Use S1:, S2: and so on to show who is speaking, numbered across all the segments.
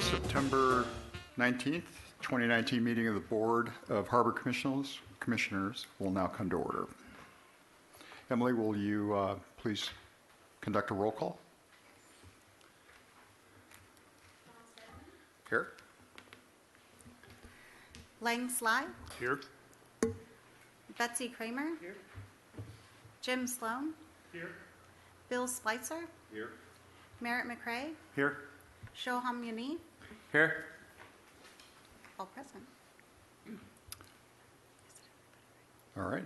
S1: September 19th, 2019 meeting of the Board of Harbor Commissioners will now come to order. Emily, will you please conduct a roll call? Here.
S2: Lang Sly.
S1: Here.
S2: Betsy Kramer.
S3: Here.
S2: Jim Sloan.
S3: Here.
S2: Bill Spitzer.
S3: Here.
S2: Merritt McRae.
S1: Here.
S2: Shoham Yuni.
S1: Here.
S2: All present.
S1: All right.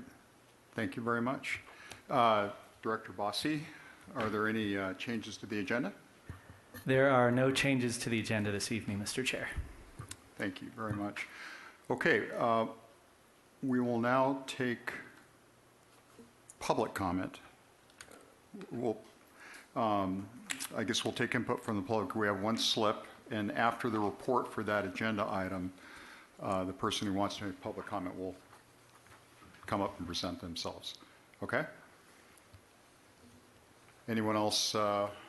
S1: Thank you very much. Director Bossi, are there any changes to the agenda?
S4: There are no changes to the agenda this evening, Mr. Chair.
S1: Thank you very much. Okay, we will now take public comment. I guess we'll take input from the public. We have one slip, and after the report for that agenda item, the person who wants to make public comment will come up and present themselves. Okay? Anyone else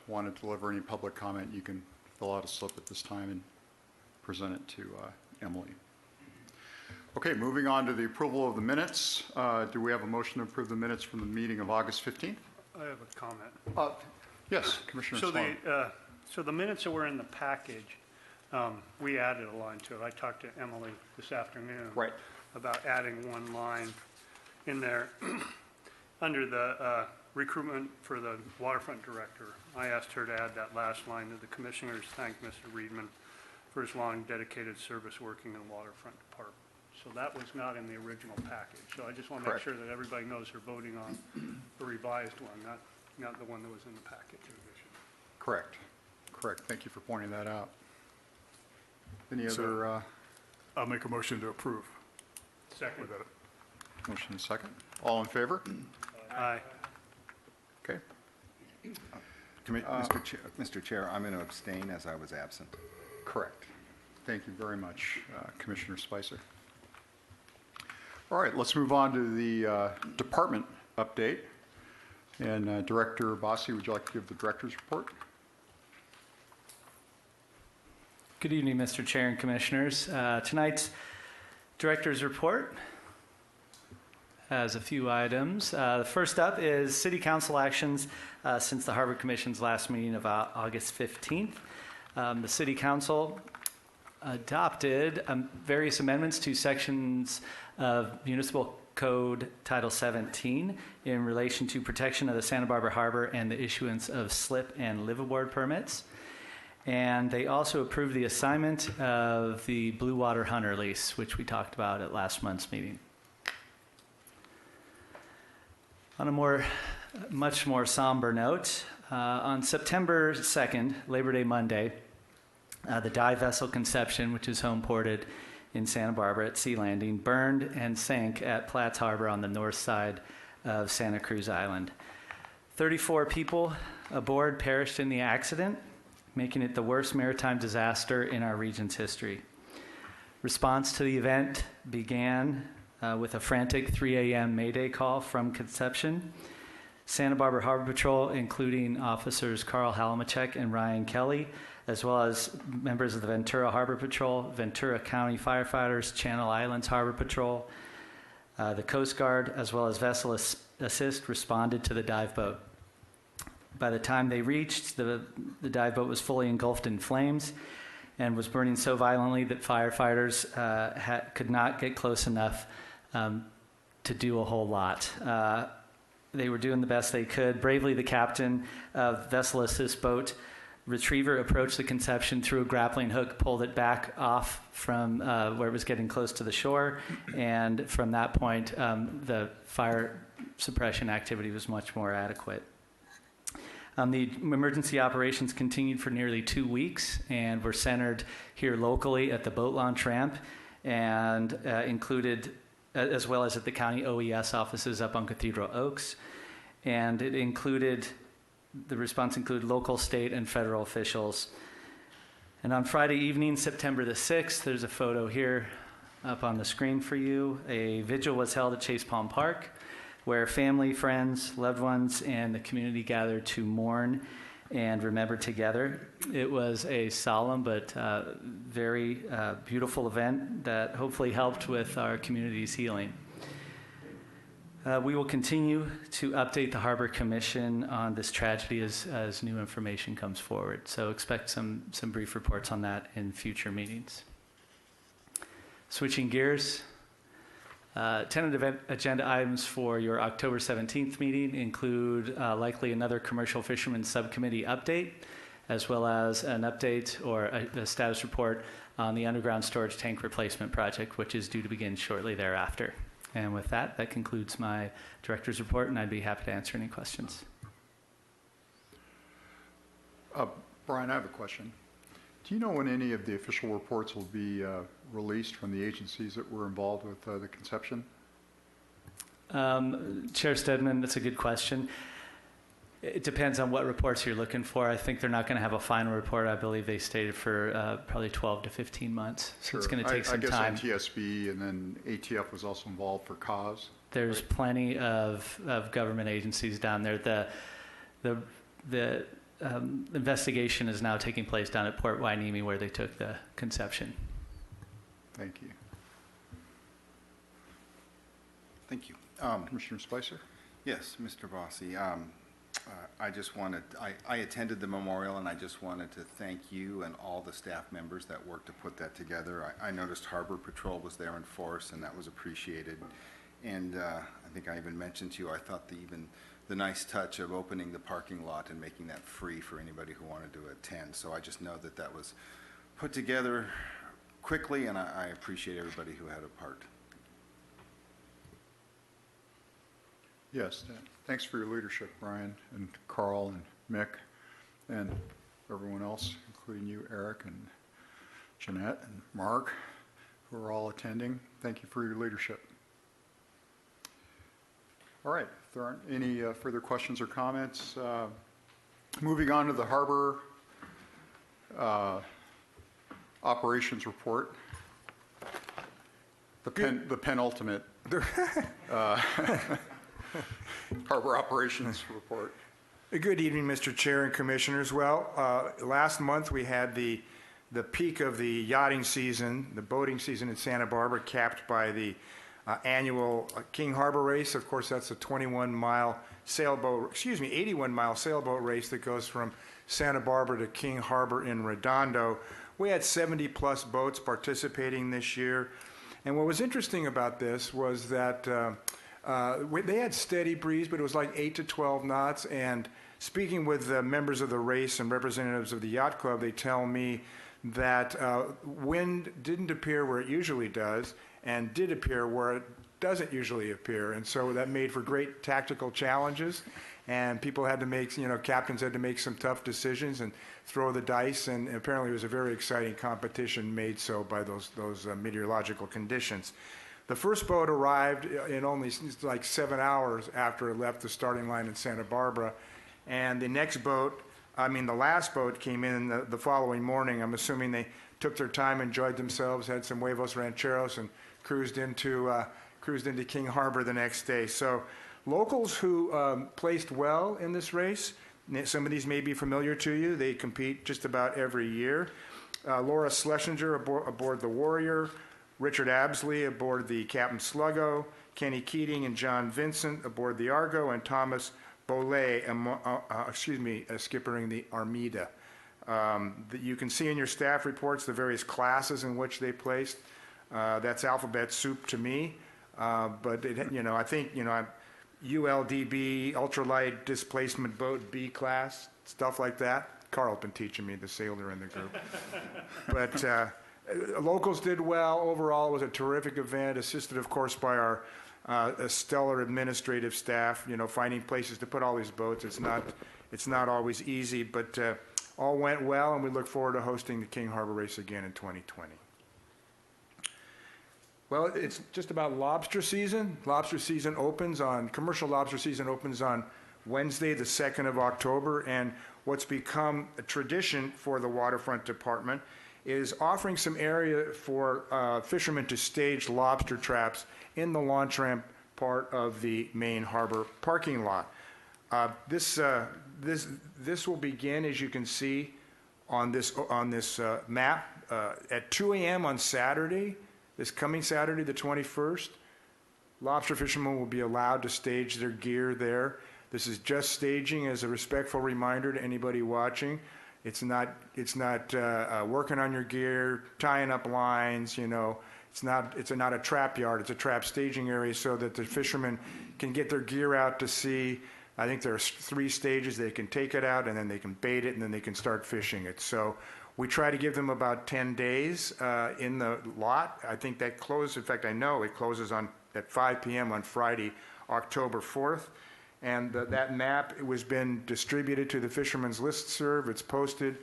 S1: want to deliver any public comment? You can fill out a slip at this time and present it to Emily. Okay, moving on to the approval of the minutes. Do we have a motion to approve the minutes from the meeting of August 15th?
S3: I have a comment.
S1: Yes, Commissioner Sloan.
S3: So the minutes that were in the package, we added a line to it. I talked to Emily this afternoon about adding one line in there under the recruitment for the waterfront director. I asked her to add that last line that the commissioners thank Mr. Reedman for his long dedicated service working in the waterfront department. So that was not in the original package. So I just want to make sure that everybody knows they're voting on the revised one, not the one that was in the package.
S1: Correct. Thank you for pointing that out. Any other?
S5: I'll make a motion to approve.
S3: Second.
S1: Motion second. All in favor?
S3: Aye.
S1: Okay.
S6: Mr. Chair, I'm going to abstain as I was absent.
S1: Correct. Thank you very much, Commissioner Spicer. All right, let's move on to the department update. And Director Bossi, would you like to give the director's report?
S4: Good evening, Mr. Chair and Commissioners. Tonight's director's report has a few items. The first up is City Council actions since the Harbor Commission's last meeting of August 15th. The City Council adopted various amendments to sections of Municipal Code Title 17 in relation to protection of the Santa Barbara Harbor and the issuance of slip and liveaboard permits. And they also approved the assignment of the Blue Water Hunter lease, which we talked about at last month's meeting. On a much more somber note, on September 2nd, Labor Day Monday, the dive vessel Conception, which is home ported in Santa Barbara at Sea Landing, burned and sank at Platts Harbor on the north side of Santa Cruz Island. 34 people aboard perished in the accident, making it the worst maritime disaster in our region's history. Response to the event began with a frantic 3 a.m. Mayday call from Conception. Santa Barbara Harbor Patrol, including officers Carl Halamachek and Ryan Kelly, as well as members of the Ventura Harbor Patrol, Ventura County firefighters, Channel Islands Harbor Patrol, the Coast Guard, as well as Vessel Assist responded to the dive boat. By the time they reached, the dive boat was fully engulfed in flames and was burning so violently that firefighters could not get close enough to do a whole lot. They were doing the best they could. Bravely, the captain of Vessel Assist boat Retriever approached the Conception, threw a grappling hook, pulled it back off from where it was getting close to the shore, and from that point, the fire suppression activity was much more adequate. The emergency operations continued for nearly 2 weeks and were centered here locally at the boat launch ramp and included, as well as at the county OES offices up on Cathedral Oaks. And the response included local, state, and federal officials. And on Friday evening, September the 6th, there's a photo here up on the screen for you. A vigil was held at Chase Palm Park, where family, friends, loved ones, and the community gathered to mourn and remember together. It was a solemn but very beautiful event that hopefully helped with our community's healing. We will continue to update the Harbor Commission on this tragedy as new information comes forward. So expect some brief reports on that in future meetings. Switching gears, tentative agenda items for your October 17th meeting include likely another commercial fishermen subcommittee update, as well as an update or a status report on the underground storage tank replacement project, which is due to begin shortly thereafter. And with that, that concludes my director's report, and I'd be happy to answer any questions.
S1: Brian, I have a question. Do you know when any of the official reports will be released from the agencies that were involved with the conception?
S4: Chair Stedman, that's a good question. It depends on what reports you're looking for. I think they're not going to have a final report. I believe they stated for probably 12 to 15 months. So it's going to take some time.
S1: I guess NTSB and then ATF was also involved for cause.
S4: There's plenty of government agencies down there. The investigation is now taking place down at Port Hueneme where they took the conception.
S1: Thank you.
S6: Thank you.
S1: Commissioner Spicer?
S6: Yes, Mr. Bossy. I just wanted, I attended the memorial, and I just wanted to thank you and all the staff members that worked to put that together. I noticed Harbor Patrol was there in force, and that was appreciated. And I think I even mentioned to you, I thought the nice touch of opening the parking lot and making that free for anybody who wanted to attend. So I just know that that was put together quickly, and I appreciate everybody who had a part.
S1: Yes, thanks for your leadership, Brian and Carl and Mick and everyone else, including you, Eric and Jeanette and Mark, who are all attending. Thank you for your leadership. All right, if there aren't any further questions or comments, moving on to the Harbor operations report, the penultimate Harbor operations report.
S7: Good evening, Mr. Chair and Commissioners. Well, last month we had the peak of the yachting season, the boating season in Santa Barbara, capped by the annual King Harbor race. Of course, that's a 81-mile sailboat race that goes from Santa Barbara to King Harbor in Redondo. We had 70-plus boats participating this year. And what was interesting about this was that they had steady breeze, but it was like 8 to 12 knots. And speaking with members of the race and representatives of the yacht club, they tell me that wind didn't appear where it usually does and did appear where it doesn't usually appear. And so that made for great tactical challenges. And people had to make, captains had to make some tough decisions and throw the dice. And apparently it was a very exciting competition made so by those meteorological conditions. The first boat arrived in only like 7 hours after it left the starting line in Santa Barbara. And the next boat, the last boat came in the following morning. I'm assuming they took their time, enjoyed themselves, had some huevos rancheros, and cruised into King Harbor the next day. So locals who placed well in this race, some of these may be familiar to you. They compete just about every year. Laura Schlesinger aboard the Warrior, Richard Absley aboard the Captain Sluggo, Kenny Keating and John Vincent aboard the Argo, and Thomas Bollet, skippering the Armida. You can see in your staff reports the various classes in which they placed. That's alphabet soup to me, but I think ULDB, ultralight displacement boat B class, stuff like that. Carl's been teaching me, the sailor in the group. But locals did well. Overall, it was a terrific event, assisted, of course, by our stellar administrative staff. Finding places to put all these boats. It's not always easy, but all went well, and we look forward to hosting the King Harbor race again in 2020. Well, it's just about lobster season. Commercial lobster season opens on Wednesday, the 2nd of October, and what's become a tradition for the Waterfront Department is offering some area for fishermen to stage lobster traps in the launch ramp part of the main harbor parking lot. This this will begin, as you can see on this map, at 2 a.m. on Saturday, this coming Saturday, the 21st. Lobster fishermen will be allowed to stage their gear there. This is just staging as a respectful reminder to anybody watching. It's not working on your gear, tying up lines, you know. It's not a trap yard, it's a trap staging area so that the fishermen can get their gear out to sea. I think there are 3 stages. They can take it out and then they can bait it and then they can start fishing it. So we try to give them about 10 days in the lot. I think that closes, in fact, I know it closes at 5 p.m. on Friday, October 4th. And that map was been distributed to the Fisherman's Listserv. It's posted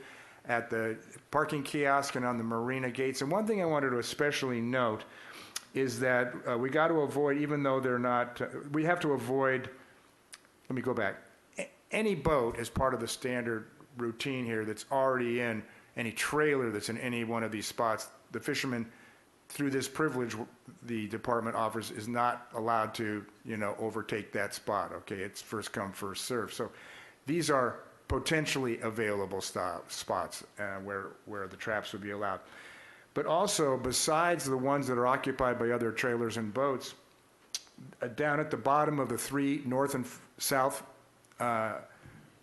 S7: at the parking kiosk and on the marina gates. And one thing I wanted to especially note is that we got to avoid, even though they're not, we have to avoid, let me go back. Any boat as part of the standard routine here that's already in any trailer that's in any one of these spots, the fishermen, through this privilege the department offers, is not allowed to, you know, overtake that spot, okay? It's first come, first serve. So these are potentially available spots where the traps would be allowed. But also, besides the ones that are occupied by other trailers and boats, down at the bottom of the 3 north and south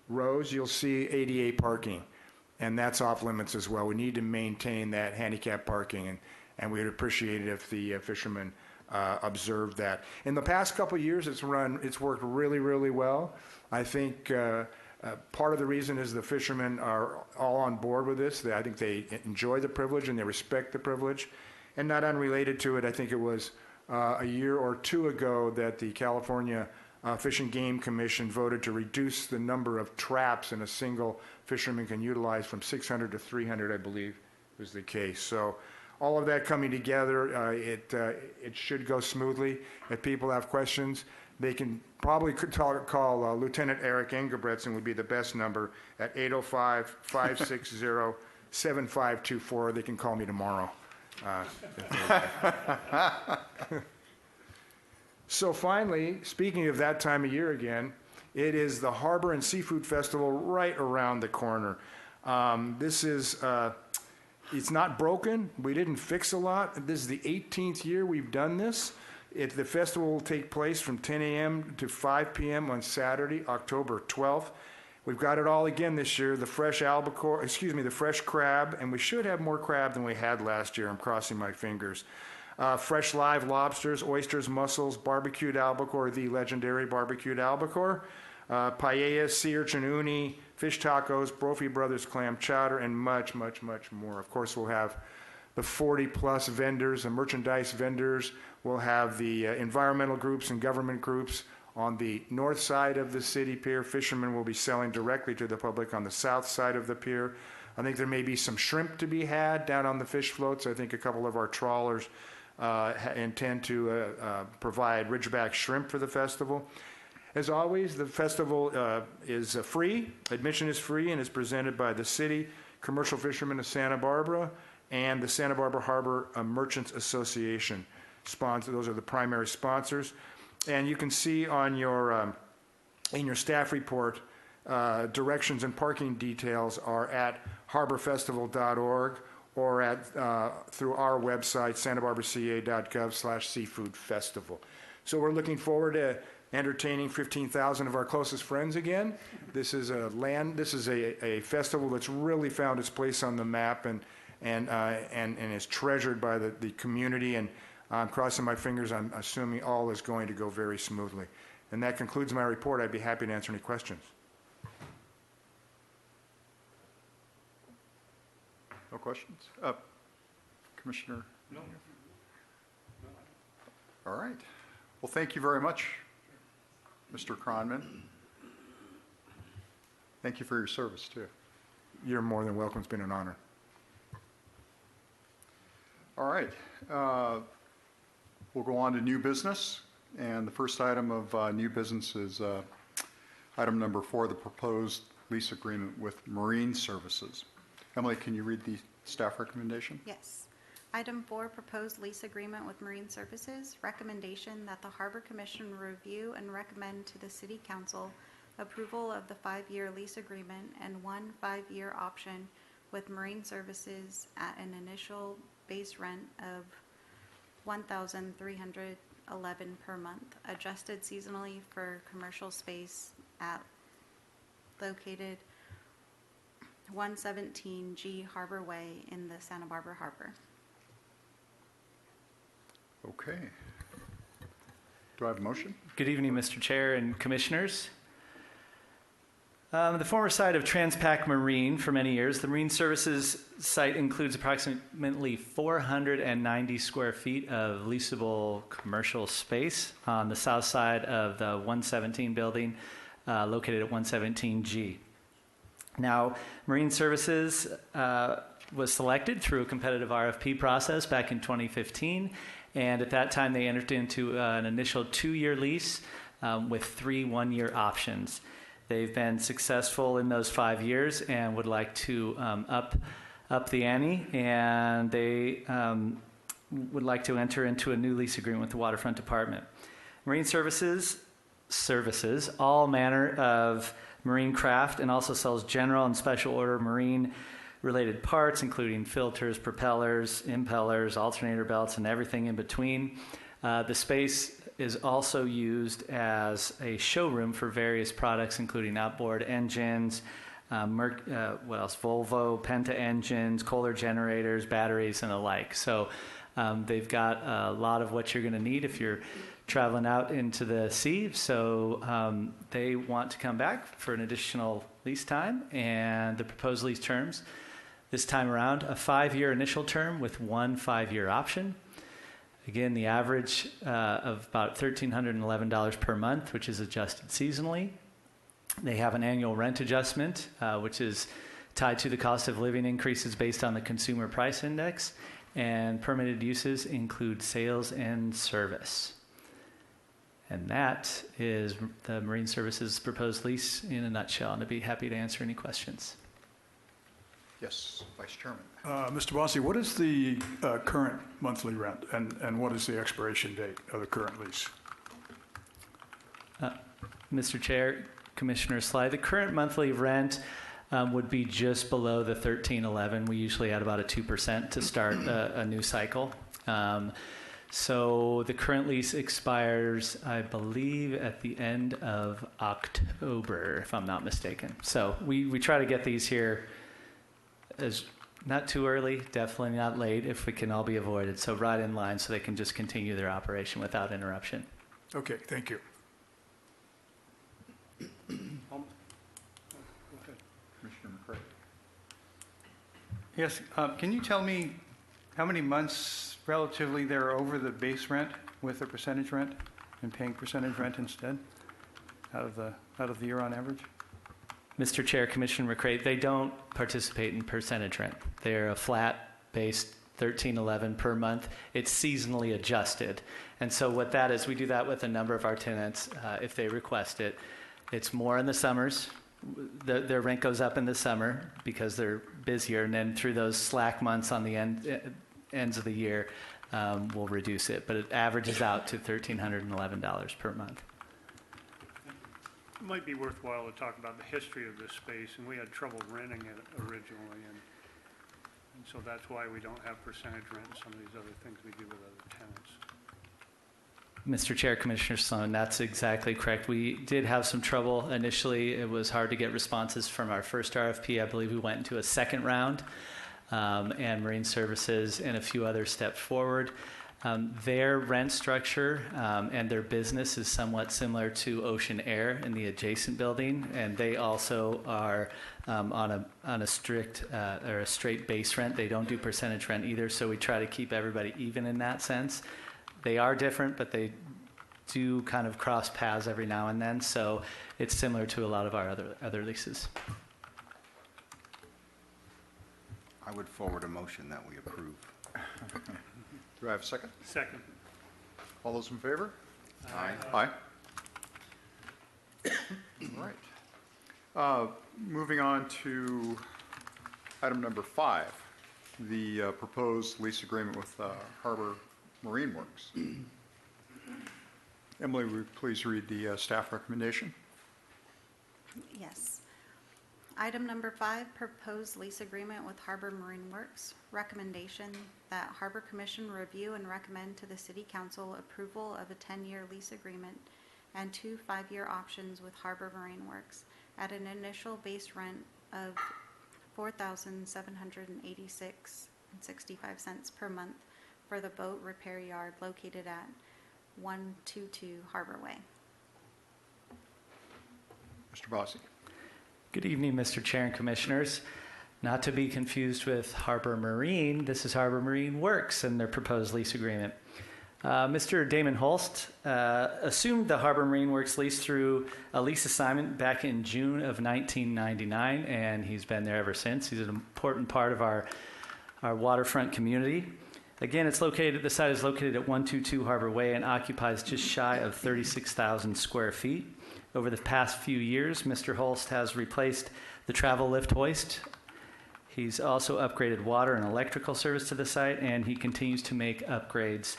S7: rows, you'll see ADA parking, and that's off limits as well. We need to maintain that handicap parking, and we would appreciate it if the fishermen observe that. In the past couple of years, it's worked really, really well. I think part of the reason is the fishermen are all on board with this. I think they enjoy the privilege and they respect the privilege. And not unrelated to it, I think it was a year or 2 ago that the California Fish and Game Commission voted to reduce the number of traps in a single fisherman can utilize from 600 to 300, I believe was the case. So all of that coming together, it should go smoothly. If people have questions, they can probably call Lieutenant Eric Engelbretson would be the best number at 805-560-7524. They can call me tomorrow. So finally, speaking of that time of year again, it is the Harbor and Seafood Festival right around the corner. This is, it's not broken. We didn't fix a lot. This is the 18th year we've done this. The festival will take place from 10 a.m. to 5 p.m. on Saturday, October 12th. We've got it all again this year, the fresh crab, and we should have more crab than we had last year. I'm crossing my fingers. Fresh live lobsters, oysters, mussels, barbecued albacore, the legendary barbecued albacore, paella, sea urchin uni, fish tacos, Brophy Brothers clam chowder, and much, much, much more. Of course, we'll have the 40-plus vendors, the merchandise vendors. We'll have the environmental groups and government groups on the north side of the city pier. Fishermen will be selling directly to the public on the south side of the pier. I think there may be some shrimp to be had down on the fish floats. I think a couple of our trawlers intend to provide ridgeback shrimp for the festival. As always, the festival is free. Admission is free and is presented by the city, Commercial Fishermen of Santa Barbara, and the Santa Barbara Harbor Merchants Association. Those are the primary sponsors. And you can see on your in your staff report, directions and parking details are at harborfestival.org or at through our website, santabarbaraca.gov/seafoodfestival. So we're looking forward to entertaining 15,000 of our closest friends again. This is a festival that's really found its place on the map and is treasured by the community. And I'm crossing my fingers. I'm assuming all is going to go very smoothly. And that concludes my report. I'd be happy to answer any questions.
S1: No questions? Commissioner? No. All right. Well, thank you very much, Mr. Cronman. Thank you for your service, too.
S7: You're more than welcome. It's been an honor.
S1: All right. We'll go on to new business. And the first item of new business is item number 4, the proposed lease agreement with Marine Services. Emily, can you read the staff recommendation?
S2: Yes. Item 4, proposed lease agreement with Marine Services. Recommendation that the Harbor Commission review and recommend to the City Council approval of the 5-year lease agreement and 1 5-year option with Marine Services at an initial base rent of $1,311 per month, adjusted seasonally for commercial space at located 117 G Harbor Way in the Santa Barbara Harbor.
S1: Okay. Do I have a motion?
S4: Good evening, Mr. Chair and Commissioners. The former site of Transpac Marine for many years, the Marine Services site includes approximately 490 square feet of leasable commercial space on the south side of the 117 building located at 117G. Now, Marine Services was selected through a competitive RFP process back in 2015, and at that time they entered into an initial 2-year lease with 3 1-year options. They've been successful in those 5 years and would like to up the ante, and they would like to enter into a new lease agreement with the Waterfront Department. Marine Services services all manner of marine craft and also sells general and special order marine related parts, including filters, propellers, impellers, alternator belts, and everything in between. The space is also used as a showroom for various products, including outboard engines, Volvo, Penta engines, Kohler generators, batteries, and the like. So they've got a lot of what you're going to need if you're traveling out into the sea. So they want to come back for an additional lease time, and the proposed lease terms this time around, a 5-year initial term with 1 5-year option. Again, the average of about $1,311 per month, which is adjusted seasonally. They have an annual rent adjustment, which is tied to the cost of living increases based on the Consumer Price Index, and permitted uses include sales and service. And that is the Marine Services proposed lease in a nutshell, and I'd be happy to answer any questions.
S1: Yes, Vice Chairman.
S5: Mr. Bossi, what is the current monthly rent, and what is the expiration date of the current lease?
S4: Mr. Chair, Commissioner Sly, the current monthly rent would be just below the $1,311. We usually add about a 2% to start a new cycle. So the current lease expires, I believe, at the end of October, if I'm not mistaken. So we try to get these here as not too early, definitely not late, if we can all be avoided. So right in line so they can just continue their operation without interruption.
S5: Okay, thank you.
S1: Commissioner McCray.
S8: Yes, can you tell me how many months relatively they're over the base rent with the percentage rent and paying percentage rent instead out of the year on average?
S4: Mr. Chair, Commissioner McCray, they don't participate in percentage rent. They're a flat-based $1,311 per month. It's seasonally adjusted. And so what that is, we do that with a number of our tenants if they request it. It's more in the summers. Their rent goes up in the summer because they're busier, and then through those slack months on the ends of the year, we'll reduce it. But it averages out to $1,311 per month.
S3: It might be worthwhile to talk about the history of this space, and we had trouble renting it originally, and so that's why we don't have percentage rent and some of these other things we do with other tenants.
S4: Mr. Chair, Commissioner Sloan, that's exactly correct. We did have some trouble initially. It was hard to get responses from our first RFP. I believe we went into a second round, and Marine Services and a few others stepped forward. Their rent structure and their business is somewhat similar to Ocean Air in the adjacent building, and they also are on a strict or a straight base rent. They don't do percentage rent either, so we try to keep everybody even in that sense. They are different, but they do kind of cross paths every now and then, so it's similar to a lot of our other leases.
S6: I would forward a motion that we approve.
S1: Do I have a second?
S3: Second.
S1: All those in favor?
S6: Aye.
S1: Aye. All right. Moving on to item number 5, the proposed lease agreement with Harbor Marine Works. Emily, would you please read the staff recommendation?
S2: Yes. Item number 5, proposed lease agreement with Harbor Marine Works. Recommendation that Harbor Commission review and recommend to the City Council approval of a 10-year lease agreement and 2 5-year options with Harbor Marine Works at an initial base rent of $4,786.65 per month for the boat repair yard located at 122 Harbor Way.
S1: Mr. Bossy.
S4: Good evening, Mr. Chair and Commissioners. Not to be confused with Harbor Marine, this is Harbor Marine Works and their proposed lease agreement. Mr. Damon Holst assumed the Harbor Marine Works lease through a lease assignment back in June of 1999, and he's been there ever since. He's an important part of our waterfront community. Again, the site is located at 122 Harbor Way and occupies just shy of 36,000 square feet. Over the past few years, Mr. Holst has replaced the travel lift hoist. He's also upgraded water and electrical service to the site, and he continues to make upgrades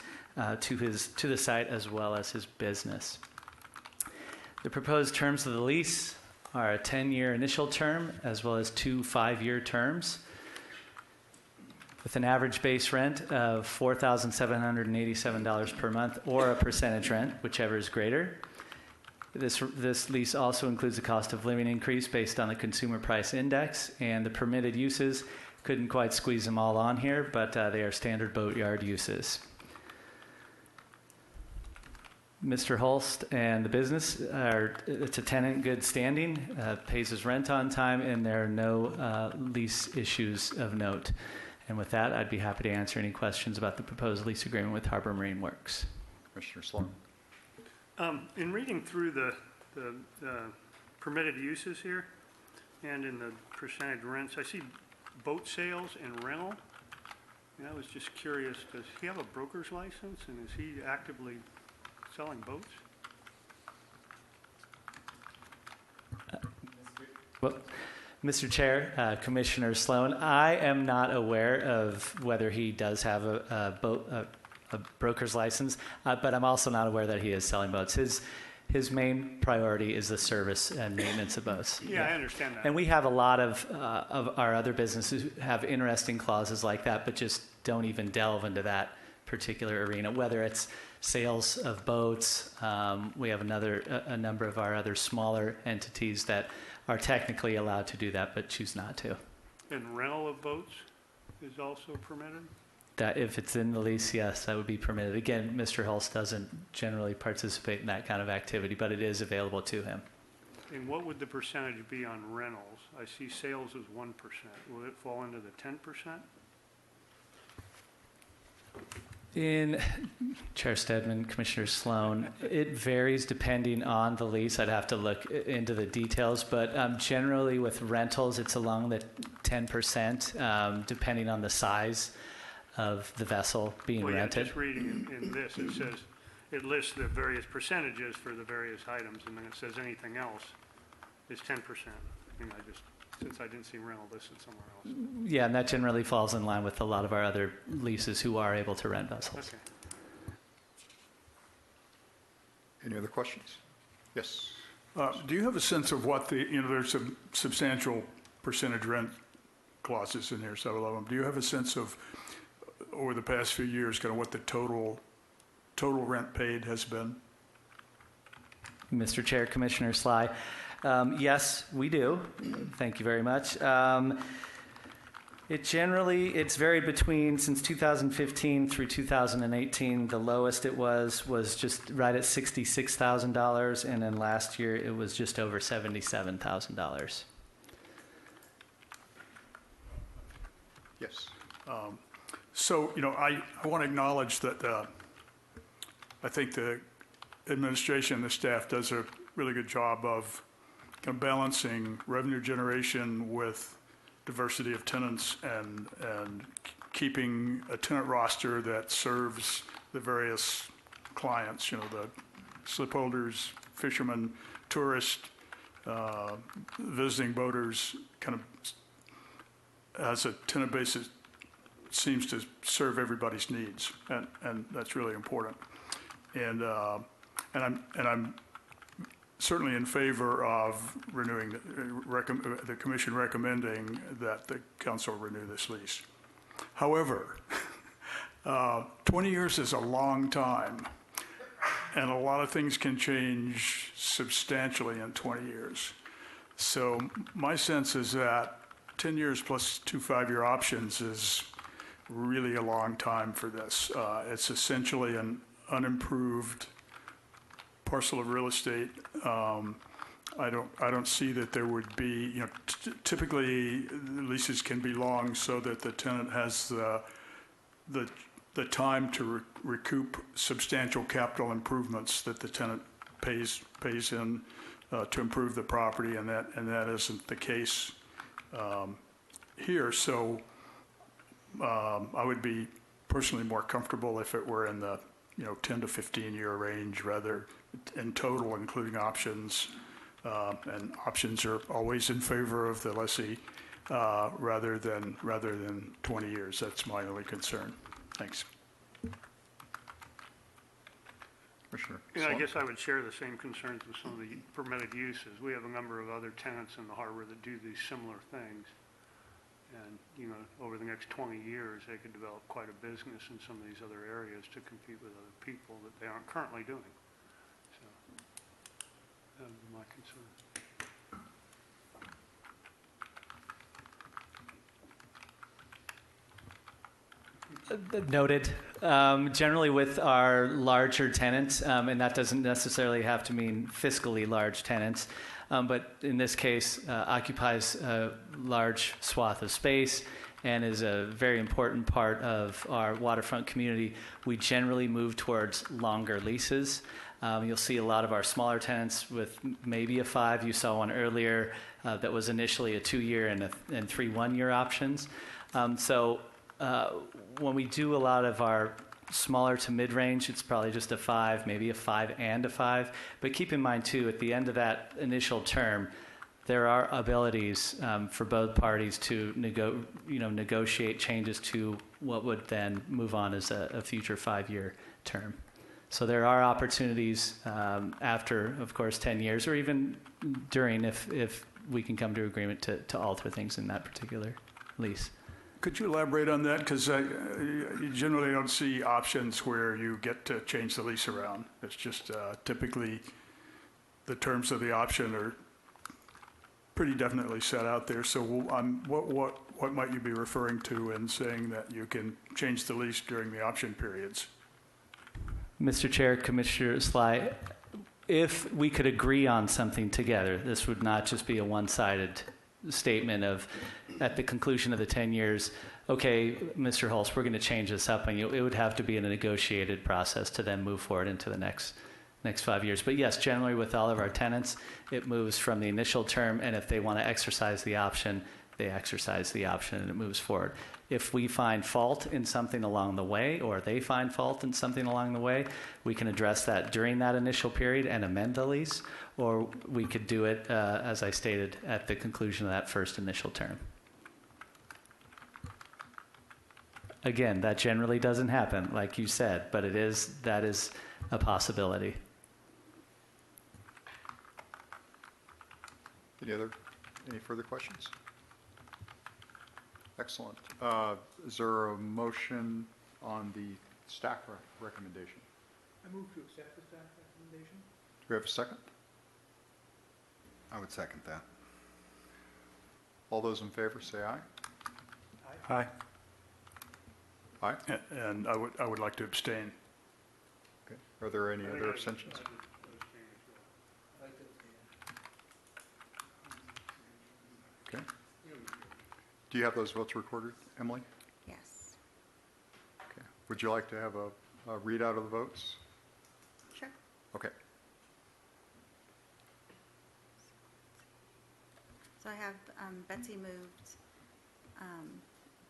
S4: to the site as well as his business. The proposed terms of the lease are a 10-year initial term as well as 2 5-year terms with an average base rent of $4,787 per month or a percentage rent, whichever is greater. This lease also includes a cost of living increase based on the consumer price index, and the permitted uses, couldn't quite squeeze them all on here, but they are standard boatyard uses. Mr. Holst and the business it's a tenant in good standing, pays his rent on time, and there are no lease issues of note. And with that, I'd be happy to answer any questions about the proposed lease agreement with Harbor Marine Works.
S1: Commissioner Sloan.
S3: In reading through the permitted uses here and in the percentage rents, I see boat sales and rental. And I was just curious, does he have a broker's license and is he actively selling boats?
S4: Well, Mr. Chair, Commissioner Sloan, I am not aware of whether he does have a broker's license, but I'm also not aware that he is selling boats. His main priority is the service and maintenance of boats.
S3: Yeah, I understand that.
S4: And we have a lot of our other businesses who have interesting clauses like that, but just don't even delve into that particular arena, whether it's sales of boats. We have a number of our other smaller entities that are technically allowed to do that, but choose not to.
S3: And rental of boats is also permitted?
S4: That if it's in the lease, yes, that would be permitted. Again, Mr. Hulse doesn't generally participate in that kind of activity, but it is available to him.
S3: And what would the percentage be on rentals? I see sales as 1%. Will it fall into the 10%?
S4: In Chair Stedman, Commissioner Sloan, it varies depending on the lease. I'd have to look into the details, but generally with rentals, it's along the 10%, depending on the size of the vessel being rented.
S3: Just reading in this, it says, it lists the various percentages for the various items, and then it says anything else is 10%. I mean, since I didn't see rental listed somewhere else.
S4: Yeah, and that generally falls in line with a lot of our other leases who are able to rent vessels.
S3: Okay.
S1: Any other questions? Yes.
S5: Do you have a sense of what there's some substantial percentage rent clauses in here, several of them. Do you have a sense of, over the past few years, kind of what the total rent paid has been?
S4: Mr. Chair, Commissioner Sly. Yes, we do. Thank you very much. It's varied between, since 2015 through 2018, the lowest it was just right at $66,000, and then last year it was just over $77,000.
S1: Yes.
S5: So, I want to acknowledge that I think the administration and the staff does a really good job of kind of balancing revenue generation with diversity of tenants and keeping a tenant roster that serves the various clients, the slipholders, fishermen, tourists, visiting boaters, kind of as a tenant base that seems to serve everybody's needs, and that's really important. And I'm certainly in favor of renewing, the commission recommending that the council renew this lease. However, 20 years is a long time, and a lot of things can change substantially in 20 years. So my sense is that 10 years plus 2 5-year options is really a long time for this. It's essentially an unimproved parcel of real estate. I don't see that there would be, typically leases can be long so that the tenant has the time to recoup substantial capital improvements that the tenant pays in to improve the property, and that isn't the case here. So I would be personally more comfortable if it were in the 10 to 15 year range, rather in total, including options. And options are always in favor of the lessee rather than 20 years. That's my only concern. Thanks.
S1: Commissioner
S3: Yeah, I
S1: Sloan?
S3: guess I would share the same concerns with some of the permitted uses. We have a number of other tenants in the harbor that do these similar things. And, over the next 20 years, they could develop quite a business in some of these other areas to compete with other people that they aren't currently doing. So, that would be my concern.
S4: Noted. Generally with our larger tenants, and that doesn't necessarily have to mean fiscally large tenants, but in this case occupies a large swath of space and is a very important part of our waterfront community, we generally move towards longer leases. You'll see a lot of our smaller tenants with maybe a 5. You saw one earlier that was initially a 2-year and 3 1-year options. When we do a lot of our smaller to mid-range, it's probably just a 5, maybe a 5 and a 5. But keep in mind, too, at the end of that initial term, there are abilities for both parties to negotiate changes to what would then move on as a future 5-year term. So there are opportunities after, of course, 10 years, or even during, if we can come to agreement to alter things in that particular lease.
S5: Could you elaborate on that? Because you generally don't see options where you get to change the lease around. It's just typically the terms of the option are pretty definitely set out there. So what might you be referring to in saying that you can change the lease during the option periods?
S4: Mr. Chair, Commissioner Sly, if we could agree on something together, this would not just be a one-sided statement of, at the conclusion of the 10 years, okay, Mr. Hulse, we're going to change this up, and it would have to be in a negotiated process to then move forward into the next 5 years. But yes, generally with all of our tenants, it moves from the initial term, and if they want to exercise the option, they exercise the option, and it moves forward. If we find fault in something along the way, or they find fault in something along the way, we can address that during that initial period and amend the lease, or we could do it, as I stated, at the conclusion of that first initial term. Again, that generally doesn't happen, like you said, but that is a possibility.
S1: Any further questions? Excellent. Is there a motion on the staff recommendation?
S8: I move to accept the staff recommendation.
S1: Do we have a second?
S6: I would second that.
S1: All those in favor say aye.
S5: Aye.
S1: Aye.
S5: And I would like to abstain.
S1: Okay. Are there any other abstentions? Okay. Do you have those votes recorded, Emily?
S2: Yes.
S1: Okay. Would you like to have a readout of the votes?
S2: Sure.
S1: Okay.
S2: So I have Betsy moved,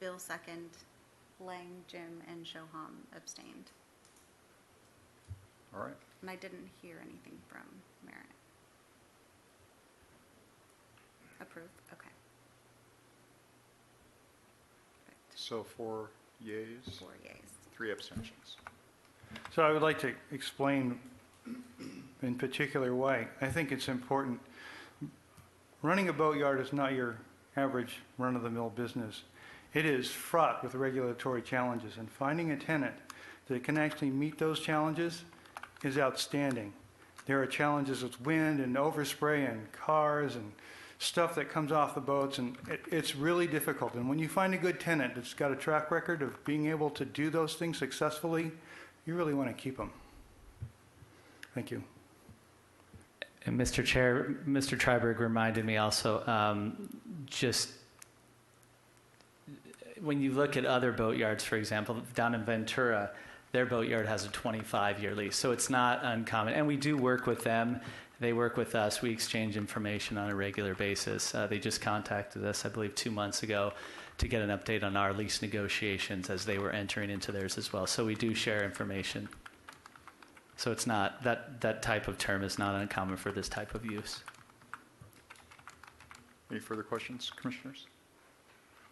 S2: Bill second, Lang, Jim, and Shoham abstained.
S1: All right.
S2: And I didn't hear anything from Merritt. Approved? Okay. Perfect.
S1: So 4 yeas,
S2: 4 yeas.
S1: 3 abstentions.
S8: So I would like to explain in particular way. I think it's important. Running a boatyard is not your average run-of-the-mill business. It is fraught with regulatory challenges, and finding a tenant that can actually meet those challenges is outstanding. There are challenges with wind and overspray and cars and stuff that comes off the boats, and it's really difficult. And when you find a good tenant that's got a track record of being able to do those things successfully, you really want to keep them. Thank you.
S4: And Mr. Chair, Mr. Treiberg reminded me also, just when you look at other boatyards, for example, down in Ventura, their boatyard has a 25-year lease, so it's not uncommon. And we do work with them. They work with us. We exchange information on a regular basis. They just contacted us, I believe, 2 months ago to get an update on our lease negotiations as they were entering into theirs as well. So we do share information. So it's not, that type of term is not uncommon for this type of use.
S1: Any further questions, commissioners?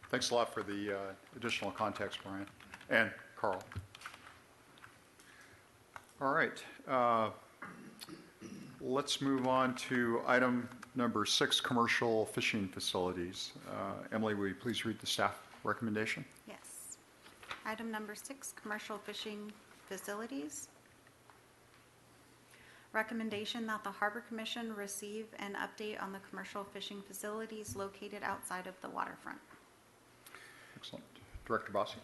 S1: Thanks a lot for the additional context, Brian. And Carl. All right. Let's move on to item number 6, commercial fishing facilities. Emily, will you please read the staff recommendation?
S2: Yes. Item number 6, commercial fishing facilities. Recommendation that the Harbor Commission receive an update on the commercial fishing facilities located outside of the waterfront.
S1: Excellent. Director Bossi.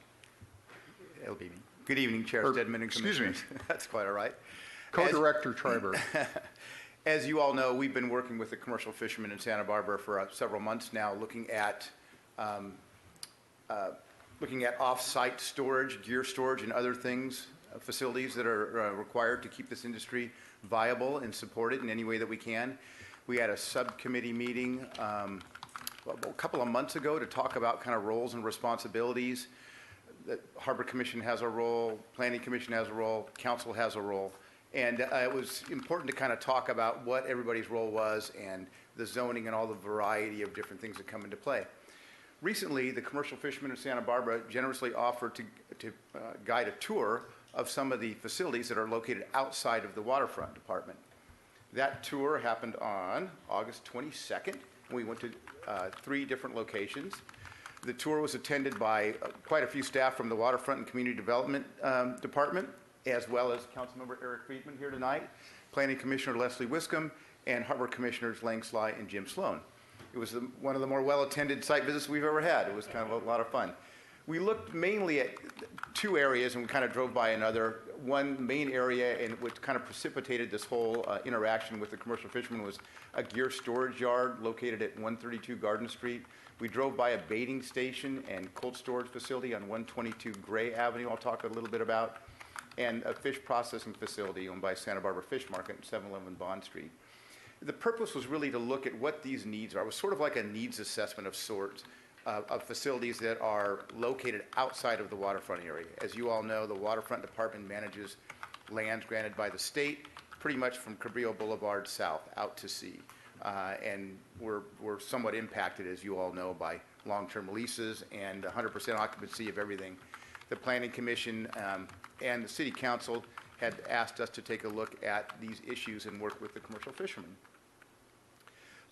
S9: It'll be me. Good evening, Chair Stedman and Commissioners.
S1: Excuse me.
S9: That's quite all right.
S1: Co-Director Treiberg.
S9: As you all know, we've been working with the commercial fishermen in Santa Barbara for several months now, looking at off-site storage, gear storage, and other things, facilities that are required to keep this industry viable and support it in any way that we can. We had a subcommittee meeting a couple of months ago to talk about kind of roles and responsibilities. The Harbor Commission has a role, Planning Commission has a role, Council has a role. And it was important to kind of talk about what everybody's role was and the zoning and all the variety of different things that come into play. Recently, the commercial fishermen of Santa Barbara generously offered to guide a tour of some of the facilities that are located outside of the waterfront department. That tour happened on August 22nd. We went to 3 different locations. The tour was attended by quite a few staff from the Waterfront and Community Development Department, as well as Councilmember Eric Friedman here tonight, Planning Commissioner Leslie Wiscombe, and Harbor Commissioners Lang Sly and Jim Sloan. It was one of the more well-attended site visits we've ever had. It was kind of a lot of fun. We looked mainly at 2 areas, and we kind of drove by another. One main area, and what kind of precipitated this whole interaction with the commercial fishermen, was a gear storage yard located at 132 Garden Street. We drove by a baiting station and cold storage facility on 122 Gray Avenue, I'll talk a little bit about, and a fish processing facility owned by Santa Barbara Fish Market at 711 Bond Street. The purpose was really to look at what these needs are. It was sort of like a needs assessment of sorts of facilities that are located outside of the waterfront area. As you all know, the Waterfront Department manages lands granted by the state pretty much from Cabrillo Boulevard south out to sea. And we're somewhat impacted, as you all know, by long-term leases and 100% occupancy of everything. The Planning Commission and the City Council had asked us to take a look at these issues and work with the commercial fishermen.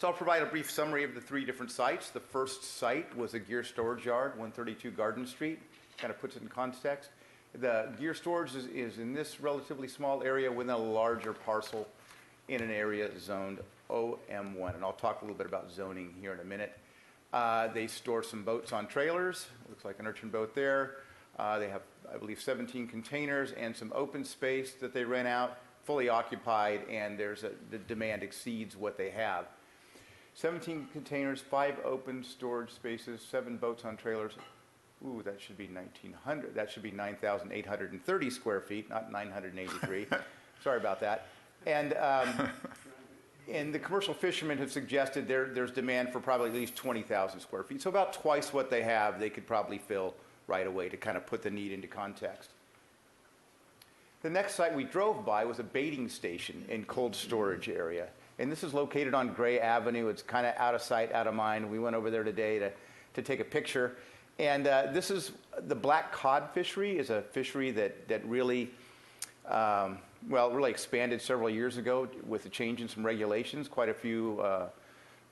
S9: So I'll provide a brief summary of the 3 different sites. The first site was a gear storage yard, 132 Garden Street. Kind of puts it in context. The gear storage is in this relatively small area within a larger parcel in an area zoned OM1. And I'll talk a little bit about zoning here in a minute. They store some boats on trailers. Looks like an urchin boat there. They have, I believe, 17 containers and some open space that they rent out, fully occupied, and the demand exceeds what they have. 17 containers, 5 open storage spaces, 7 boats on trailers. Ooh, that should be 1,900. That should be 9,830 square feet, not 983. Sorry about that. And the commercial fishermen have suggested there's demand for probably at least 20,000 square feet. So about twice what they have, they could probably fill right away to kind of put the need into context. The next site we drove by was a baiting station in cold storage area. And this is located on Gray Avenue. It's kind of out of sight, out of mind. We went over there today to take a picture. And this is the black cod fishery, is a fishery that really really expanded several years ago with the change in some regulations. Quite a few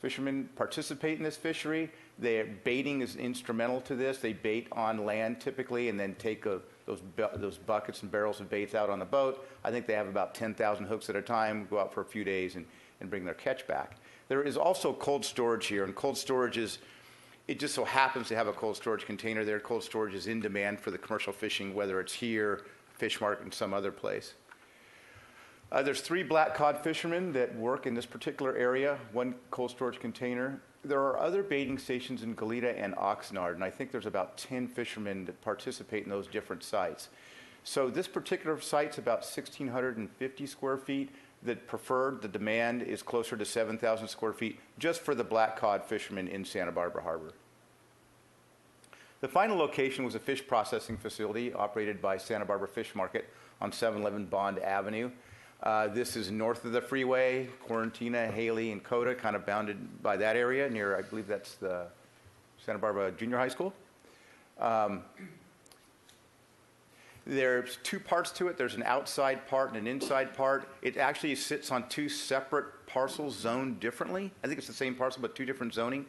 S9: fishermen participate in this fishery. Baiting is instrumental to this. They bait on land typically and then take those buckets and barrels of baits out on the boat. I think they have about 10,000 hooks at a time, go out for a few days and bring their catch back. There is also cold storage here, and cold storage it just so happens to have a cold storage container there. Cold storage is in demand for the commercial fishing, whether it's here, Fish Market, and some other place. There's 3 black cod fishermen that work in this particular area, 1 cold storage container. There are other baiting stations in Goleta and Oxnard, and I think there's about 10 fishermen that participate in those different sites. So this particular site's about 1,650 square feet. The demand is closer to 7,000 square feet just for the black cod fishermen in Santa Barbara Harbor. The final location was a fish processing facility operated by Santa Barbara Fish Market on 711 Bond Avenue. This is north of the freeway, Quarantina, Haley, and Coda, kind of bounded by that area near, I believe that's the Santa Barbara Junior High School. There's 2 parts to it. There's an outside part and an inside part. It actually sits on 2 separate parcels zoned differently. I think it's the same parcel, but 2 different zoning.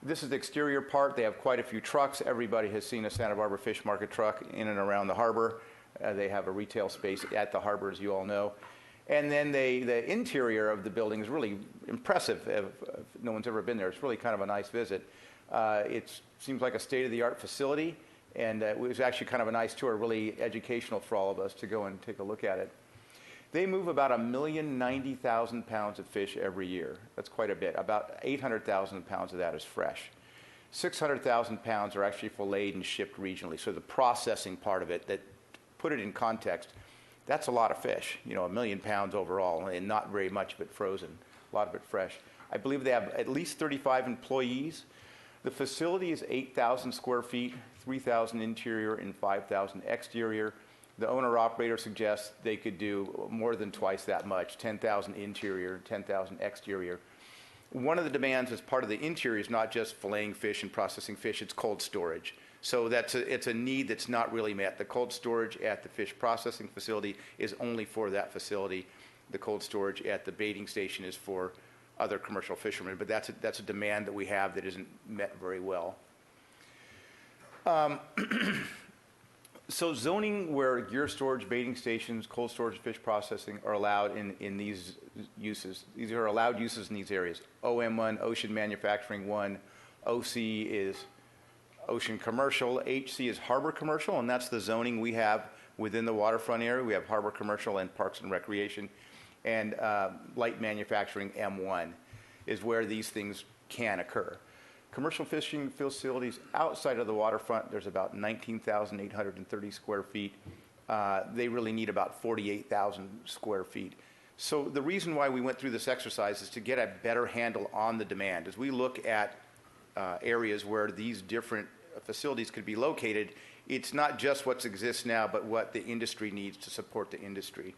S9: This is the exterior part. They have quite a few trucks. Everybody has seen a Santa Barbara Fish Market truck in and around the harbor. They have a retail space at the harbor, as you all know. And then the interior of the building is really impressive. If no one's ever been there, it's really kind of a nice visit. It seems like a state-of-the-art facility, and it was actually kind of a nice tour, really educational for all of us to go and take a look at it. They move about 1,090,000 pounds of fish every year. That's quite a bit. About 800,000 pounds of that is fresh. 600,000 pounds are actually filleted and shipped regionally. So the processing part of it, that put it in context, that's a lot of fish, 1 million pounds overall, and not very much of it frozen, a lot of it fresh. I believe they have at least 35 employees. The facility is 8,000 square feet, 3,000 interior and 5,000 exterior. The owner-operator suggests they could do more than twice that much, 10,000 interior, 10,000 exterior. One of the demands as part of the interior is not just filleting fish and processing fish, it's cold storage. So it's a need that's not really met. The cold storage at the fish processing facility is only for that facility. The cold storage at the baiting station is for other commercial fishermen, but that's a demand that we have that isn't met very well. So zoning where gear storage, baiting stations, cold storage, fish processing are allowed in these uses. These are allowed uses in these areas. OM1, Ocean Manufacturing 1, OC is Ocean Commercial, HC is Harbor Commercial, and that's the zoning we have within the waterfront area. We have Harbor Commercial and Parks and Recreation, and Light Manufacturing M1 is where these things can occur. Commercial fishing facilities outside of the waterfront, there's about 19,830 square feet. They really need about 48,000 square feet. So the reason why we went through this exercise is to get a better handle on the demand. As we look at areas where these different facilities could be located, it's not just what exists now, but what the industry needs to support the industry.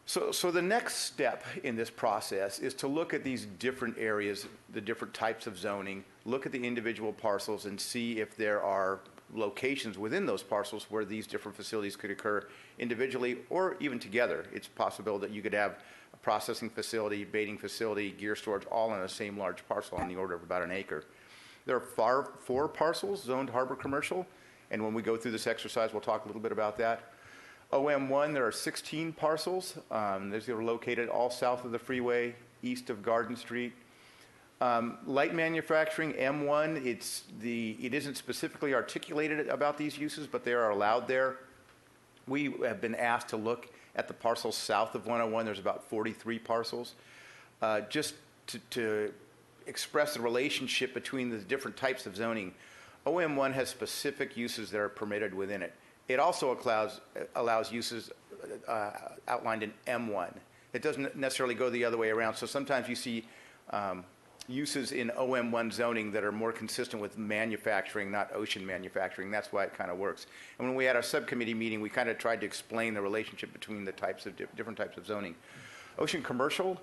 S9: So the next step in this process is to look at these different areas, the different types of zoning, look at the individual parcels and see if there are locations within those parcels where these different facilities could occur individually or even together. It's possible that you could have a processing facility, baiting facility, gear storage, all on the same large parcel on the order of about an acre. There are 4 parcels zoned harbor commercial, and when we go through this exercise, we'll talk a little bit about that. OM1, there are 16 parcels. These are located all south of the freeway, east of Garden Street. Light manufacturing, M1, it isn't specifically articulated about these uses, but they are allowed there. We have been asked to look at the parcels south of 101. There's about 43 parcels. Just to express the relationship between the different types of zoning, OM1 has specific uses that are permitted within it. It also allows uses outlined in M1. It doesn't necessarily go the other way around. So sometimes you see uses in OM1 zoning that are more consistent with manufacturing, not ocean manufacturing. That's why it kind of works. And when we had our subcommittee meeting, we kind of tried to explain the relationship between the types of different types of zoning. Ocean commercial,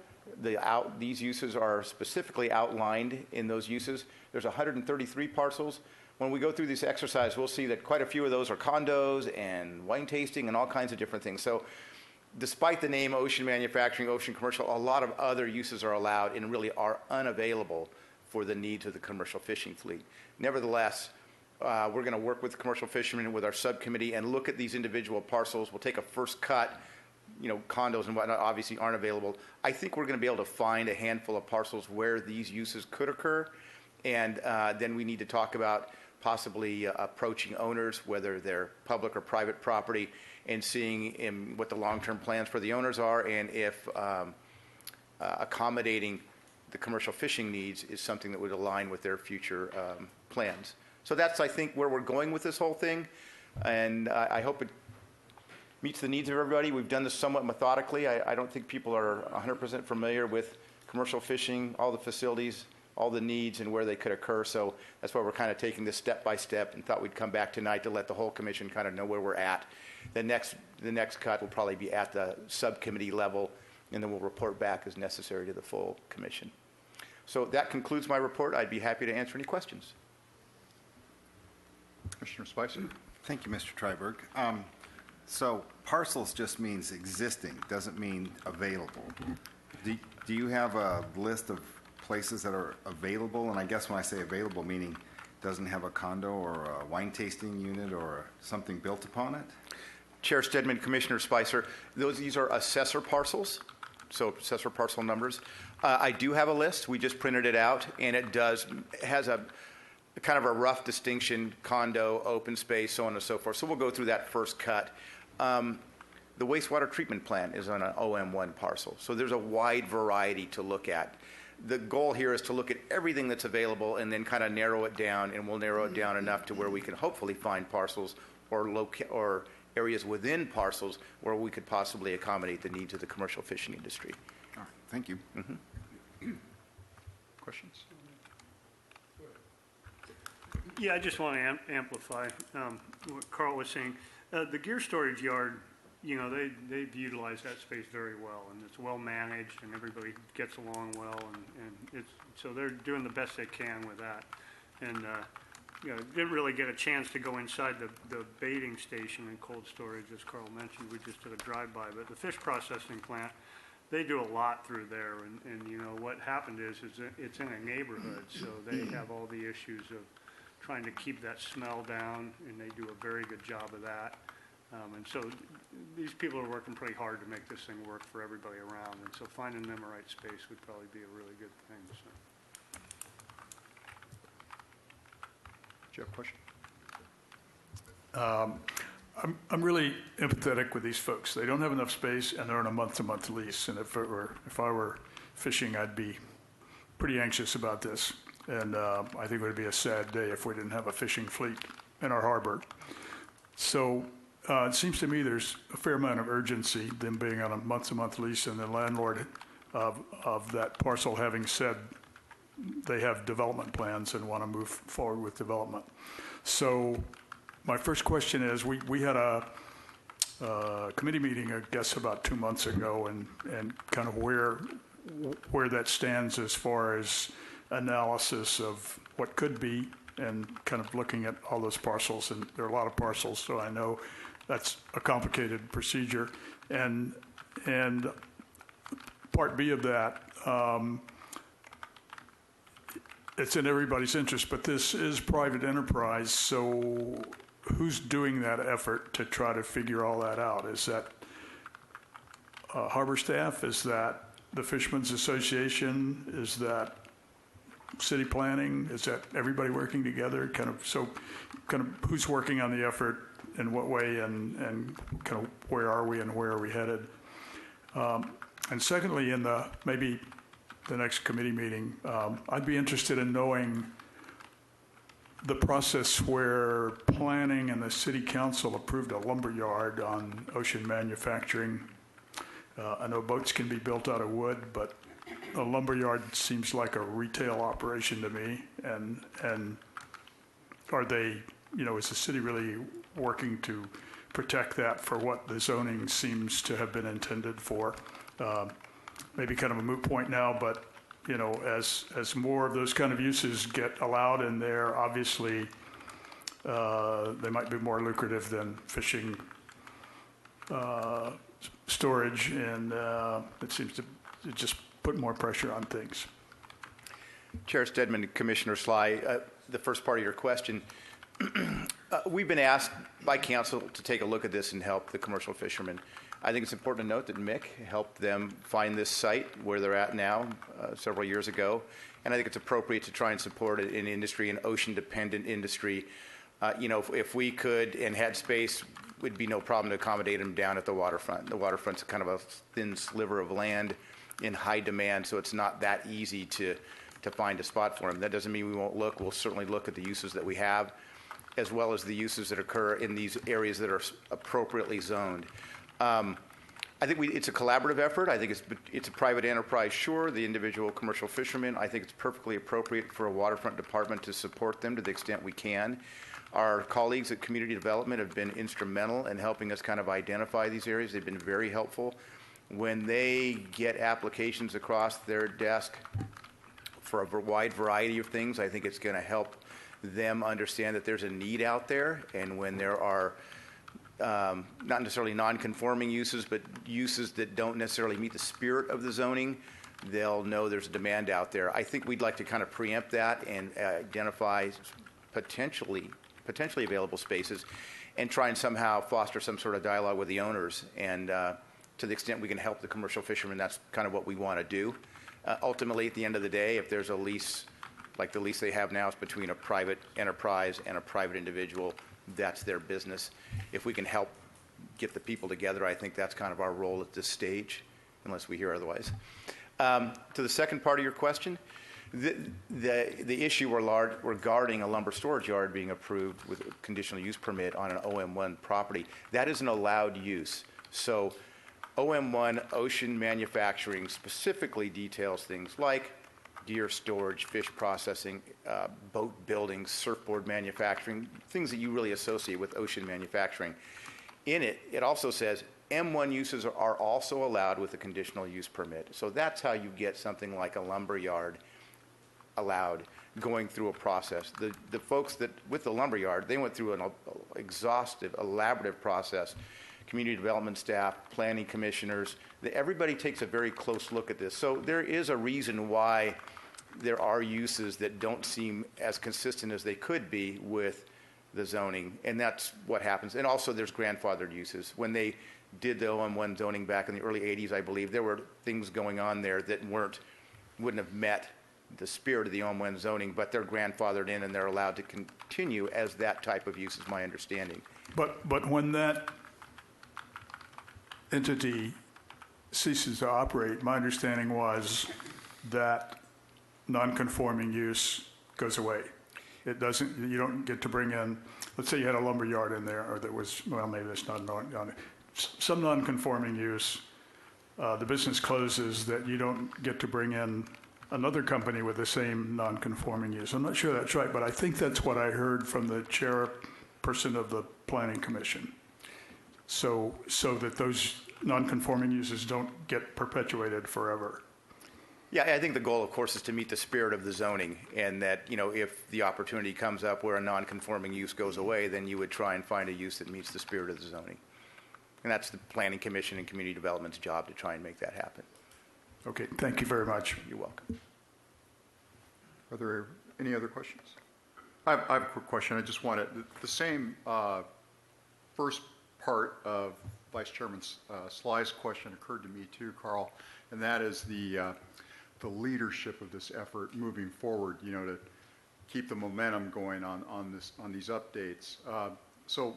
S9: these uses are specifically outlined in those uses. There's 133 parcels. when we go through this exercise, we'll see that quite a few of those are condos and wine tasting and all kinds of different things. So despite the name ocean manufacturing, ocean commercial, a lot of other uses are allowed and really are unavailable for the needs of the commercial fishing fleet. Nevertheless, we're going to work with the commercial fishermen with our subcommittee and look at these individual parcels. We'll take a first cut. Condos and whatnot obviously aren't available. I think we're going to be able to find a handful of parcels where these uses could occur. And then we need to talk about possibly approaching owners, whether they're public or private property, and seeing what the long-term plans for the owners are, and if accommodating the commercial fishing needs is something that would align with their future plans. So that's, I think, where we're going with this whole thing. And I hope it meets the needs of everybody. We've done this somewhat methodically. I don't think people are 100% familiar with commercial fishing, all the facilities, all the needs, and where they could occur. So that's why we're kind of taking this step by step, and thought we'd come back tonight to let the whole commission kind of know where we're at. The next cut will probably be at the subcommittee level, and then we'll report back as necessary to the full commission. So that concludes my report. I'd be happy to answer any questions.
S1: Commissioner Spicer?
S6: Thank you, Mr. Treiberg. So parcels just means existing, doesn't mean available. Do you have a list of places that are available? And I guess when I say available, meaning doesn't have a condo or a wine tasting unit or something built upon it?
S9: Chair Stedman, Commissioner Spicer, these are assessor parcels, so assessor parcel numbers. I do have a list. We just printed it out, and it has a kind of a rough distinction: condo, open space, so on and so forth. So we'll go through that first cut. The wastewater treatment plant is on an OM1 parcel, so there's a wide variety to look at. The goal here is to look at everything that's available and then kind of narrow it down, and we'll narrow it down enough to where we can hopefully find parcels or areas within parcels where we could possibly accommodate the needs of the commercial fishing industry.
S6: All right, thank you.
S1: Questions?
S3: Yeah, I just want to amplify what Carl was saying. The gear storage yard, they've utilized that space very well, and it's well managed, and everybody gets along well, and so they're doing the best they can with that. And didn't really get a chance to go inside the baiting station and cold storage, as Carl mentioned. We just did a drive-by, but the fish processing plant, they do a lot through there, and what happened is it's in a neighborhood, so they have all the issues of trying to keep that smell down, and they do a very good job of that. And so these people are working pretty hard to make this thing work for everybody around, and so finding them the right space would probably be a really good thing. So.
S1: Do you have a question?
S5: I'm really empathetic with these folks. They don't have enough space, and they're on a month-to-month lease. And if I were fishing, I'd be pretty anxious about this. And I think it would be a sad day if we didn't have a fishing fleet in our harbor. So it seems to me there's a fair amount of urgency, them being on a month-to-month lease, and the landlord of that parcel having said they have development plans and want to move forward with development. So my first question is, we had a committee meeting, I guess, about 2 months ago, and kind of where that stands as far as analysis of what could be, and kind of looking at all those parcels. And there are a lot of parcels, so I know that's a complicated procedure. And part B of that, it's in everybody's interest, but this is private enterprise, so who's doing that effort to try to figure all that out? Is that harbor staff? Is that the Fishermen's Association? Is that city planning? Is that everybody working together? Kind of who's working on the effort, in what way, and kind of where are we and where are we headed? And secondly, in maybe the next committee meeting, I'd be interested in knowing the process where planning and the city council approved a lumber yard on ocean manufacturing. I know boats can be built out of wood, but a lumber yard seems like a retail operation to me. And are they, is the city really working to protect that for what the zoning seems to have been intended for? Maybe kind of a moot point now, but as more of those kind of uses get allowed in there, obviously they might be more lucrative than fishing storage, and it seems to just put more pressure on things.
S9: Chair Stedman, Commissioner Sly, the first part of your question, we've been asked by council to take a look at this and help the commercial fishermen. I think it's important to note that Mick helped them find this site where they're at now several years ago, and I think it's appropriate to try and support an industry, an ocean-dependent industry. If we could and had space, it would be no problem to accommodate them down at the waterfront. The waterfront's kind of a thin sliver of land in high demand, so it's not that easy to find a spot for them. That doesn't mean we won't look. We'll certainly look at the uses that we have, as well as the uses that occur in these areas that are appropriately zoned. I think it's a collaborative effort. I think it's a private enterprise, sure. The individual commercial fishermen, I think it's perfectly appropriate for a waterfront department to support them to the extent we can. Our colleagues at Community Development have been instrumental in helping us kind of identify these areas. They've been very helpful. When they get applications across their desk for a wide variety of things, I think it's going to help them understand that there's a need out there, and when there are not necessarily non-conforming uses, but uses that don't necessarily meet the spirit of the zoning, they'll know there's a demand out there. I think we'd like to kind of preempt that and identify potentially available spaces and try and somehow foster some sort of dialogue with the owners. And to the extent we can help the commercial fishermen, that's kind of what we want to do. Ultimately, at the end of the day, if there's a lease, like the lease they have now is between a private enterprise and a private individual, that's their business. If we can help get the people together, I think that's kind of our role at this stage, unless we hear otherwise. To the second part of your question, the issue regarding a lumber storage yard being approved with a conditional use permit on an OM1 property, that is an allowed use. So OM1, ocean manufacturing, specifically details things like deer storage, fish processing, boat building, surfboard manufacturing, things that you really associate with ocean manufacturing. In it, it also says M1 uses are also allowed with a conditional use permit. So that's how you get something like a lumber yard allowed, going through a process. The folks that, with the lumber yard, they went through an exhaustive, elaborative process. Community development staff, planning commissioners, everybody takes a very close look at this. So there is a reason why there are uses that don't seem as consistent as they could be with the zoning, and that's what happens. And also there's grandfathered uses. When they did the OM1 zoning back in the early 80s, I believe, there were things going on there that wouldn't have met the spirit of the OM1 zoning, but they're grandfathered in and they're allowed to continue as that type of use, is my understanding.
S5: But when that entity ceases to operate, my understanding was that non-conforming use goes away. It doesn't, you don't get to bring in, let's say you had a lumber yard in there, or there was, well, maybe that's not some non-conforming use, the business closes, that you don't get to bring in another company with the same non-conforming use. I'm not sure that's right, but I think that's what I heard from the chairperson of the Planning Commission. So that those non-conforming uses don't get perpetuated forever.
S9: Yeah, I think the goal, of course, is to meet the spirit of the zoning, and that, if the opportunity comes up where a non-conforming use goes away, then you would try and find a use that meets the spirit of the zoning. And that's the Planning Commission and Community Development's job, to try and make that happen.
S5: Okay, thank you very much.
S9: You're welcome.
S1: Are there any other questions? I have a quick question. I just wanted, the same first part of Vice Chairman Sly's question occurred to me too, Carl, and that is the leadership of this effort moving forward, to keep the momentum going on these updates. So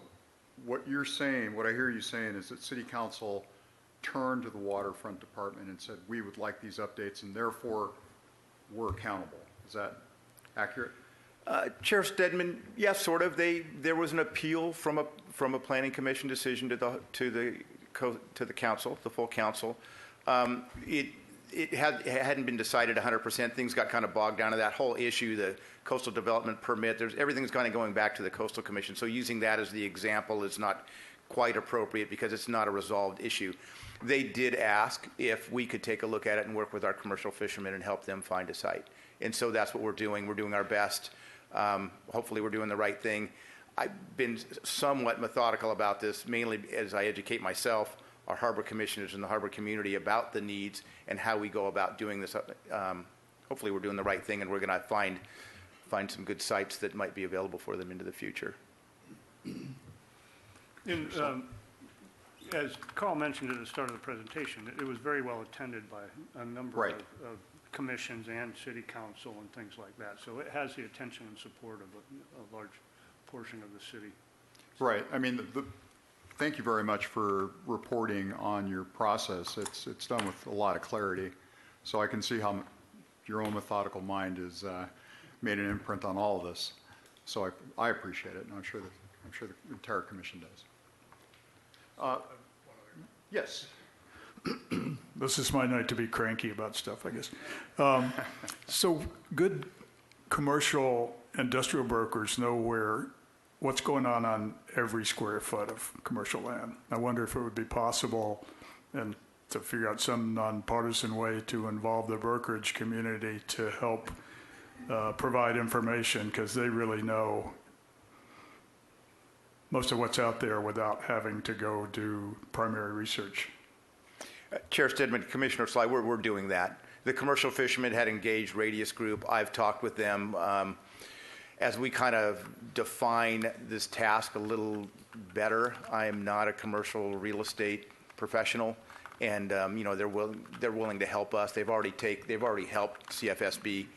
S1: what you're saying, what I hear you saying, is that City Council turned to the Waterfront Department and said, we would like these updates, and therefore we're accountable. Is that accurate?
S9: Chair Stedman, yes, sort of. There was an appeal from a Planning Commission decision to the council, the full council. It hadn't been decided 100%. Things got kind of bogged down to that whole issue, the coastal development permit. Everything's kind of going back to the Coastal Commission. So using that as the example is not quite appropriate because it's not a resolved issue. They did ask if we could take a look at it and work with our commercial fishermen and help them find a site. And so that's what we're doing. We're doing our best. Hopefully we're doing the right thing. I've been somewhat methodical about this, mainly as I educate myself, our harbor commissioners and the harbor community about the needs and how we go about doing this. Hopefully we're doing the right thing, and we're going to find some good sites that might be available for them into the future.
S3: And, as Carl mentioned at the start of the presentation, it was very well attended by a number
S1: Right.
S3: of commissions and city council and things like that. So it has the attention and support of a large portion of the city.
S1: Right. I mean, thank you very much for reporting on your process. It's done with a lot of clarity. So I can see how your own methodical mind has made an imprint on all of this. So I appreciate it, and I'm sure the entire commission does. Yes.
S5: This is my night to be cranky about stuff, I guess. So good commercial industrial brokers know what's going on every square foot of commercial land. I wonder if it would be possible and to figure out some nonpartisan way to involve the brokerage community to help provide information, because they really know most of what's out there without having to go do primary research.
S9: Chair Stedman, Commissioner Sly, we're doing that. The commercial fishermen had engaged Radius Group. I've talked with them as we kind of define this task a little better. I am not a commercial real estate professional, and they're willing to help us. They've already helped CFSB.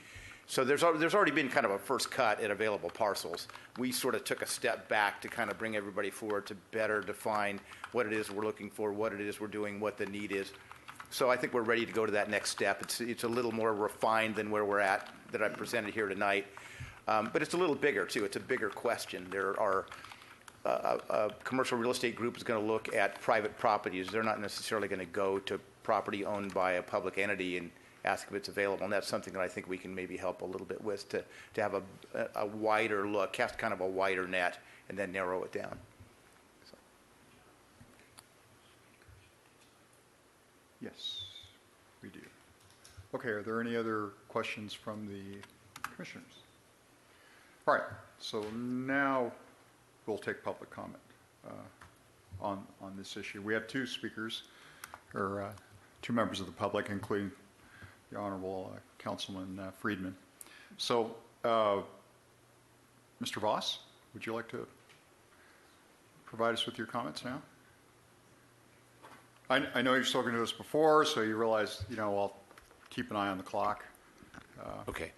S9: So there's already been kind of a first cut at available parcels. We sort of took a step back to kind of bring everybody forward to better define what it is we're looking for, what it is we're doing, what the need is. So I think we're ready to go to that next step. It's a little more refined than where we're at that I presented here tonight. But it's a little bigger, too. It's a bigger question. There are a commercial real estate group is going to look at private properties. They're not necessarily going to go to property owned by a public entity and ask if it's available. And that's something that I think we can maybe help a little bit with to have a wider look, cast kind of a wider net, and then narrow it down. So.
S1: Yes, we do. Okay, are there any other questions from the commissioners? All right, so now we'll take public comment on this issue. We have two speakers, or two members of the public, including the Honorable Councilman Friedman. So, Mr. Voss, would you like to provide us with your comments now? I know you've spoken to us before, so you realize, I'll keep an eye on the clock.
S10: Okay.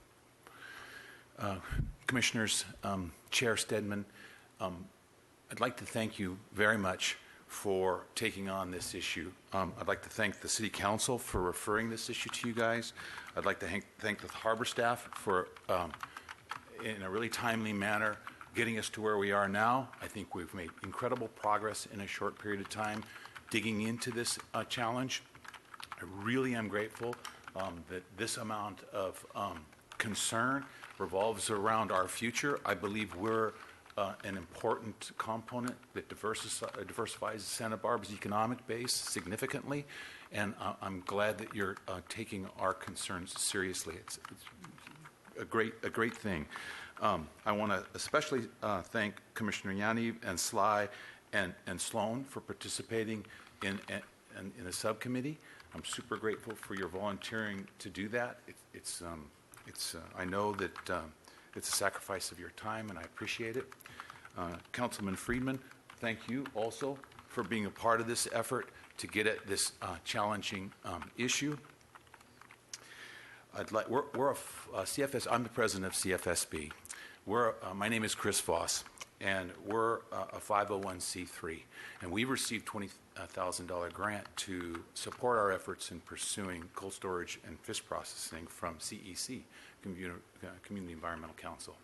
S10: Commissioners, Chair Stedman, I'd like to thank you very much for taking on this issue. I'd like to thank the City Council for referring this issue to you guys. I'd like to thank the Harbor staff for, in a really timely manner, getting us to where we are now. I think we've made incredible progress in a short period of time digging into this challenge. I really am grateful that this amount of concern revolves around our future. I believe we're an important component that diversifies Santa Barbara's economic base significantly, and I'm glad that you're taking our concerns seriously. It's a great thing. I want to especially thank Commissioner Yanni and Sly and Sloan for participating in the subcommittee. I'm super grateful for your volunteering to do that. I know that it's a sacrifice of your time, and I appreciate it. Councilman Friedman, thank you also for being a part of this effort to get at this challenging issue. We're a CFS. I'm the president of CFSB. My name is Chris Voss, and we're a 501c3, and we received $20,000 grant to support our efforts in pursuing cold storage and fish processing from CEC, Community Environmental Council.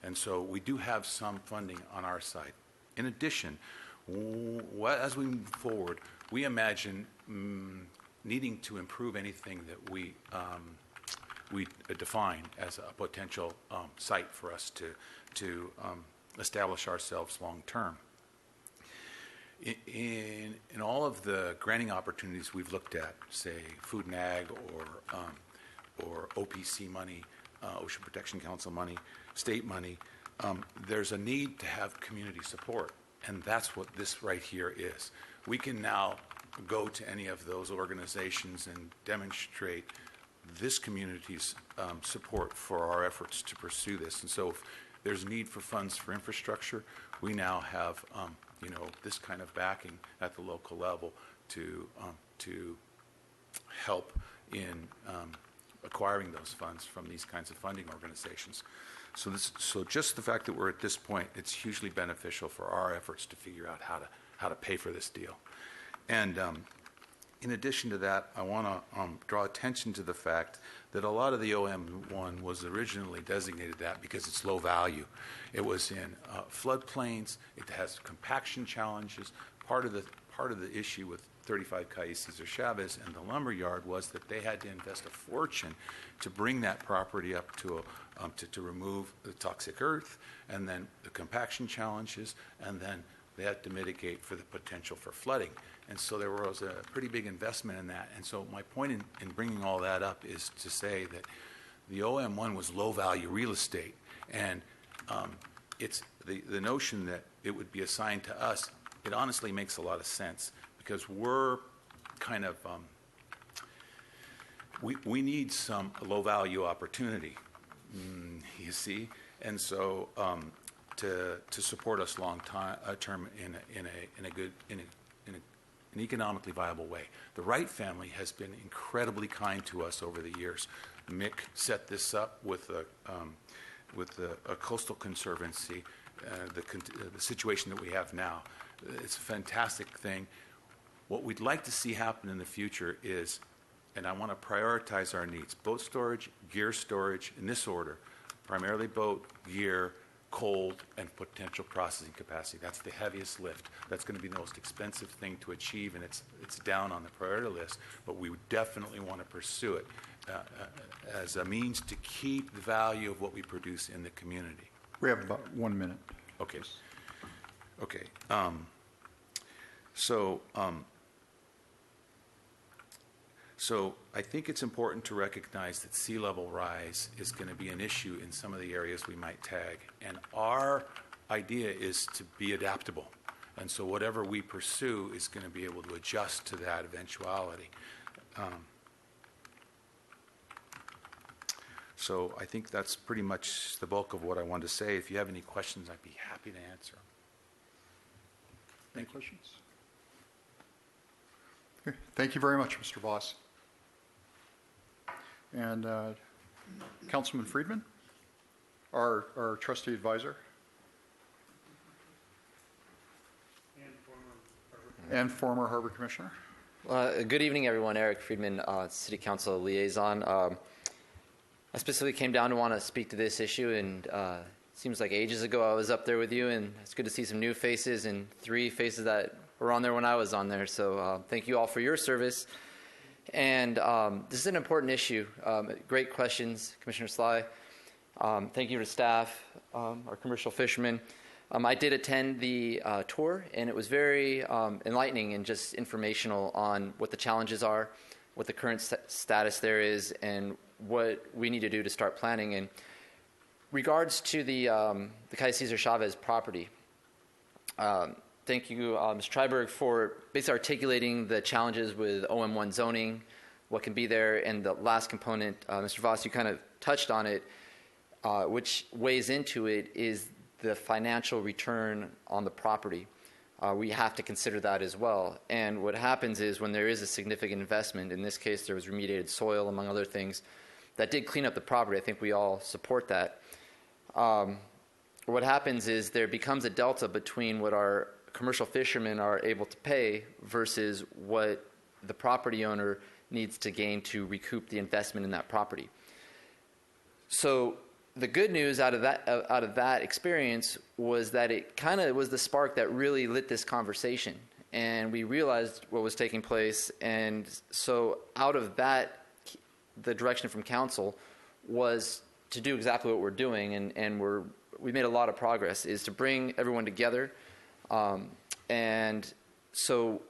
S10: And so we do have some funding on our side. In addition, as we move forward, we imagine needing to improve anything that we define as a potential site for us to establish ourselves long term. In all of the granting opportunities we've looked at, say Food and Ag or OPC money, Ocean Protection Council money, state money, there's a need to have community support, and that's what this right here is. We can now go to any of those organizations and demonstrate this community's support for our efforts to pursue this. And so if there's need for funds for infrastructure, we now have this kind of backing at the local level to help in acquiring those funds from these kinds of funding organizations. So just the fact that we're at this point, it's hugely beneficial for our efforts to figure out how to pay for this deal. And in addition to that, I want to draw attention to the fact that a lot of the OM1 was originally designated that because it's low value. It was in floodplains. It has compaction challenges. Part of the issue with 35 Calle Cesar Chavez and the lumber yard was that they had to invest a fortune to bring that property up to remove the toxic earth, and then the compaction challenges, and then they had to mitigate for the potential for flooding. And so there was a pretty big investment in that. And so my point in bringing all that up is to say that the OM1 was low-value real estate, and it's the notion that it would be assigned to us, it honestly makes a lot of sense, because we're kind of, we need some low-value opportunity, you see? And so to support us long-term in an economically viable way. The Wright family has been incredibly kind to us over the years. Mick set this up with a coastal conservancy, the situation that we have now. It's a fantastic thing. What we'd like to see happen in the future is, and I want to prioritize our needs, boat storage, gear storage, in this order, primarily boat, gear, cold, and potential processing capacity. That's the heaviest lift. That's going to be the most expensive thing to achieve, and it's down on the priority list, but we would definitely want to pursue it as a means to keep the value of what we produce in the community.
S1: We have about 1 minute.
S10: Okay. Okay. So I think it's important to recognize that sea level rise is going to be an issue in some of the areas we might tag. And our idea is to be adaptable. And so whatever we pursue is going to be able to adjust to that eventuality. So I think that's pretty much the bulk of what I wanted to say. If you have any questions, I'd be happy to answer.
S1: Any questions? Okay. Thank you very much, Mr. Voss. And Councilman Friedman, our trustee advisor. And former Harbor Commissioner.
S11: Good evening, everyone. Eric Friedman, City Council Liaison. I specifically came down to want to speak to this issue, and it seems like ages ago I was up there with you, and it's good to see some new faces and 3 faces that were on there when I was on there. So thank you all for your service. And this is an important issue. Great questions, Commissioner Sly. Thank you to staff, our commercial fishermen. I did attend the tour, and it was very enlightening and just informational on what the challenges are, what the current status there is, and what we need to do to start planning. In regards to the Calle Cesar Chavez property, thank you, Mr. Treiberg, for basically articulating the challenges with OM1 zoning, what can be there, and the last component, Mr. Voss, you kind of touched on it, which weighs into it is the financial return on the property. We have to consider that as well. And what happens is when there is a significant investment, in this case there was remediated soil, among other things, that did clean up the property. I think we all support that. What happens is there becomes a delta between what our commercial fishermen are able to pay versus what the property owner needs to gain to recoup the investment in that property. So the good news out of that experience was that it kind of was the spark that really lit this conversation, and we realized what was taking place. And so out of that, the direction from council was to do exactly what we're doing, and we made a lot of progress, is to bring everyone together. And so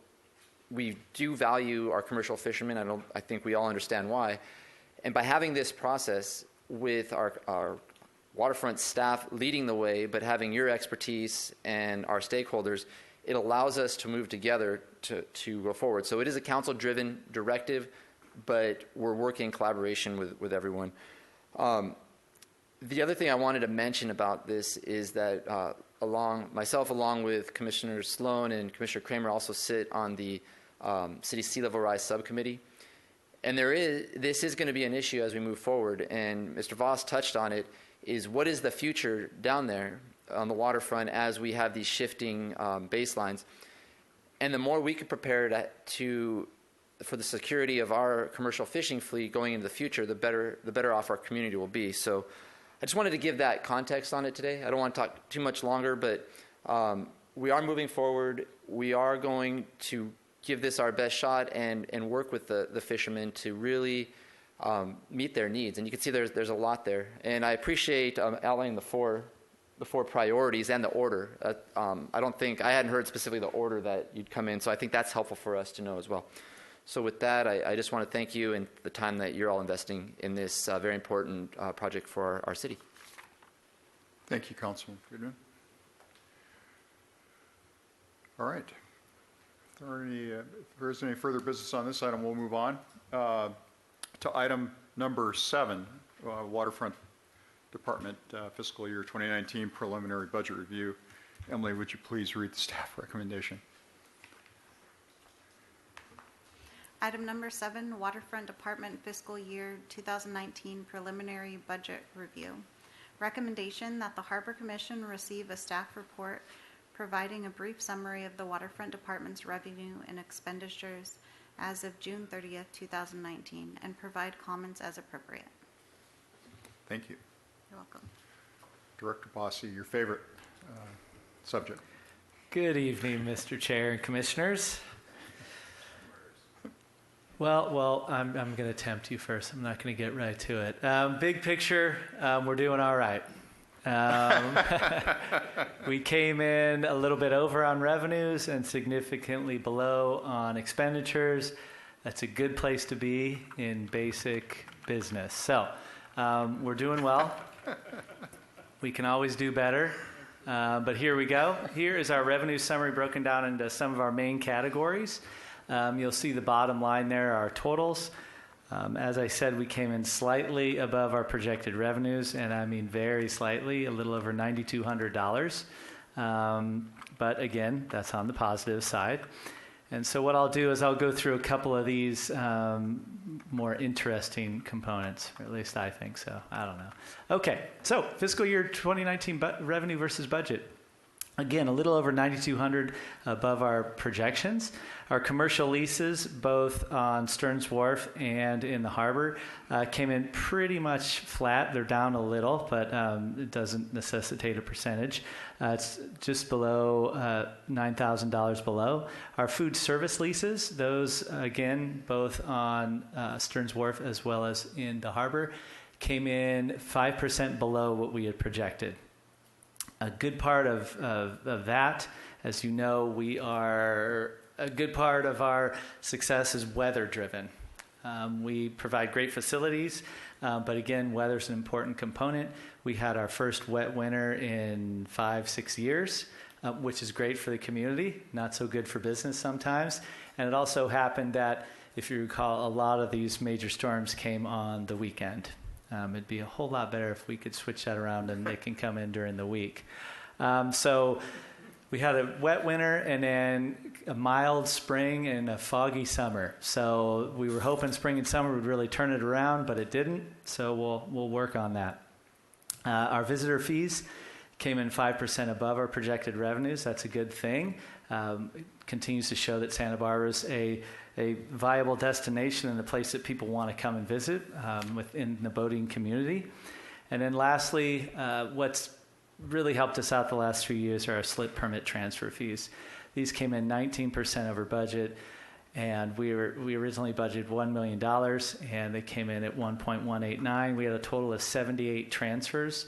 S11: we do value our commercial fishermen. I think we all understand why. And by having this process with our waterfront staff leading the way, but having your expertise and our stakeholders, it allows us to move together to go forward. So it is a council-driven directive, but we're working in collaboration with everyone. The other thing I wanted to mention about this is that along with Commissioner Sloan and Commissioner Kramer, also sit on the City Sea Level Rise Subcommittee. And this is going to be an issue as we move forward, and Mr. Voss touched on it, is what is the future down there on the waterfront as we have these shifting baselines. And the more we can prepare for the security of our commercial fishing fleet going into the future, the better off our community will be. So I just wanted to give that context on it today. I don't want to talk too much longer, but we are moving forward. We are going to give this our best shot and work with the fishermen to really meet their needs. And you can see there's a lot there. And I appreciate outlining the four priorities and the order. I hadn't heard specifically the order that you'd come in, so I think that's helpful for us to know as well. So with that, I just want to thank you and the time that you're all investing in this very important project for our city.
S1: Thank you, Councilman Friedman. All right. If there isn't any further business on this item, we'll move on to item number 7, Waterfront Department Fiscal Year 2019 Preliminary Budget Review. Emily, would you please read the staff recommendation?
S2: Item number 7, Waterfront Department Fiscal Year 2019 Preliminary Budget Review. Recommendation that the Harbor Commission receive a staff report providing a brief summary of the Waterfront Department's revenue and expenditures as of June 30th, 2019, and provide comments as appropriate.
S1: Thank you.
S2: You're welcome.
S1: Director Bossy, your favorite subject.
S4: Good evening, Mr. Chair and Commissioners. Well, I'm going to tempt you first. I'm not going to get right to it. Big picture, we're doing all right. We came in a little bit over on revenues and significantly below on expenditures. That's a good place to be in basic business. So we're doing well. We can always do better. But here we go. Here is our revenue summary broken down into some of our main categories. You'll see the bottom line there, our totals. As I said, we came in slightly above our projected revenues, and I mean very slightly, a little over $9,200. But again, that's on the positive side. And so what I'll do is I'll go through a couple of these more interesting components, or at least I think so. I don't know. Okay, so fiscal year 2019 revenue versus budget. Again, a little over $9,200 above our projections. Our commercial leases, both on Stearns Wharf and in the harbor, came in pretty much flat. They're down a little, but it doesn't necessitate a percentage. It's just below $9,000 below. Our food service leases, those, again, both on Stearns Wharf as well as in the harbor, came in 5% below what we had projected. A good part of that, as you know, a good part of our success is weather-driven. We provide great facilities, but again, weather's an important component. We had our first wet winter in 5-6 years, which is great for the community, not so good for business sometimes. And it also happened that, if you recall, a lot of these major storms came on the weekend. It'd be a whole lot better if we could switch that around and they can come in during the week. So we had a wet winter and then a mild spring and a foggy summer. So we were hoping spring and summer would really turn it around, but it didn't. So we'll work on that. Our visitor fees came in 5% above our projected revenues. That's a good thing. It continues to show that Santa Barbara is a viable destination and a place that people want to come and visit within the boating community. And then lastly, what's really helped us out the last 3 years are our slip permit transfer fees. These came in 19% over budget, and we originally budgeted $1 million, and they came in at 1.189. We had a total of 78 transfers.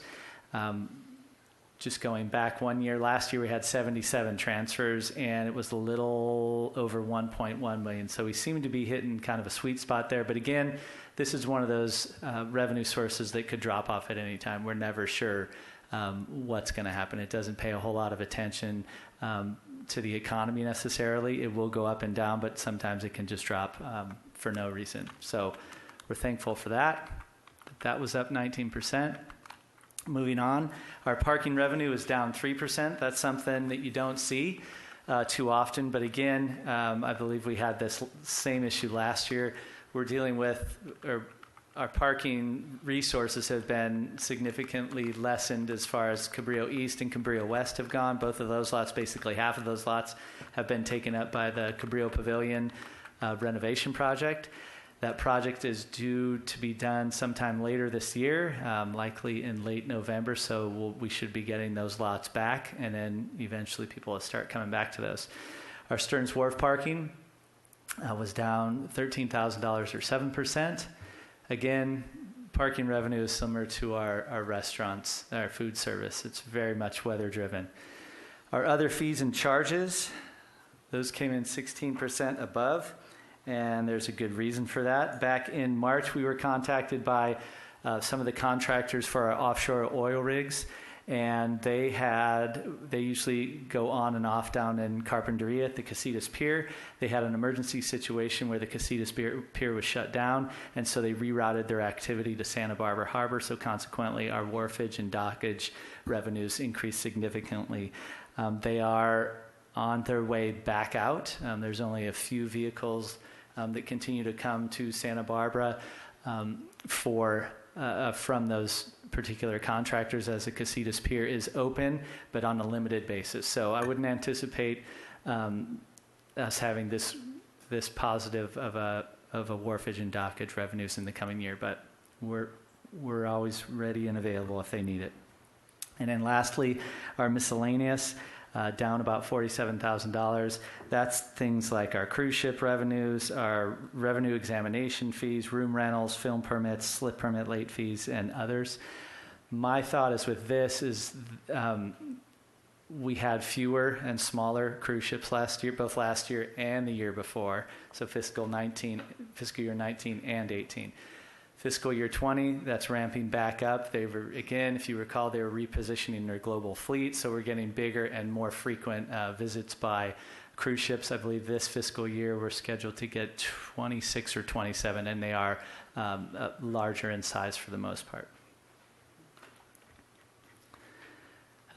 S4: just going back 1 year, last year we had 77 transfers, and it was a little over 1.1 million. So we seem to be hitting kind of a sweet spot there. But again, this is one of those revenue sources that could drop off at any time. We're never sure what's going to happen. It doesn't pay a whole lot of attention to the economy necessarily. It will go up and down, but sometimes it can just drop for no reason. So we're thankful for that. That was up 19%. Moving on, our parking revenue is down 3%. That's something that you don't see too often. But again, I believe we had this same issue last year. We're dealing with, or our parking resources have been significantly lessened as far as Cabrillo East and Cabrillo West have gone. Both of those lots, basically half of those lots, have been taken up by the Cabrillo Pavilion renovation project. That project is due to be done sometime later this year, likely in late November, so we should be getting those lots back, and then eventually people will start coming back to those. Our Stearns Wharf parking was down $13,000 or 7%. Again, parking revenue is similar to our restaurants, our food service. It's very much weather driven. Our other fees and charges, those came in 16% above. And there's a good reason for that. Back in March, we were contacted by some of the contractors for our offshore oil rigs, and they usually go on and off down in Carpinteria at the Casitas Pier. They had an emergency situation where the Casitas Pier was shut down, and so they rerouted their activity to Santa Barbara Harbor. So consequently, our wharfage and dockage revenues increased significantly. They are on their way back out. There's only a few vehicles that continue to come to Santa Barbara from those particular contractors, as the Casitas Pier is open, but on a limited basis. So I wouldn't anticipate us having this positive of a wharfage and dockage revenues in the coming year, but we're always ready and available if they need it. And then lastly, our miscellaneous, down about $47,000. That's things like our cruise ship revenues, our revenue examination fees, room rentals, film permits, slip permit late fees, and others. My thought is with this is we had fewer and smaller cruise ships last year, both last year and the year before, so fiscal year 19 and 18. Fiscal year 20, that's ramping back up. They were, again, if you recall, they were repositioning their global fleet, so we're getting bigger and more frequent visits by cruise ships. I believe this fiscal year we're scheduled to get 26 or 27, and they are larger in size for the most part.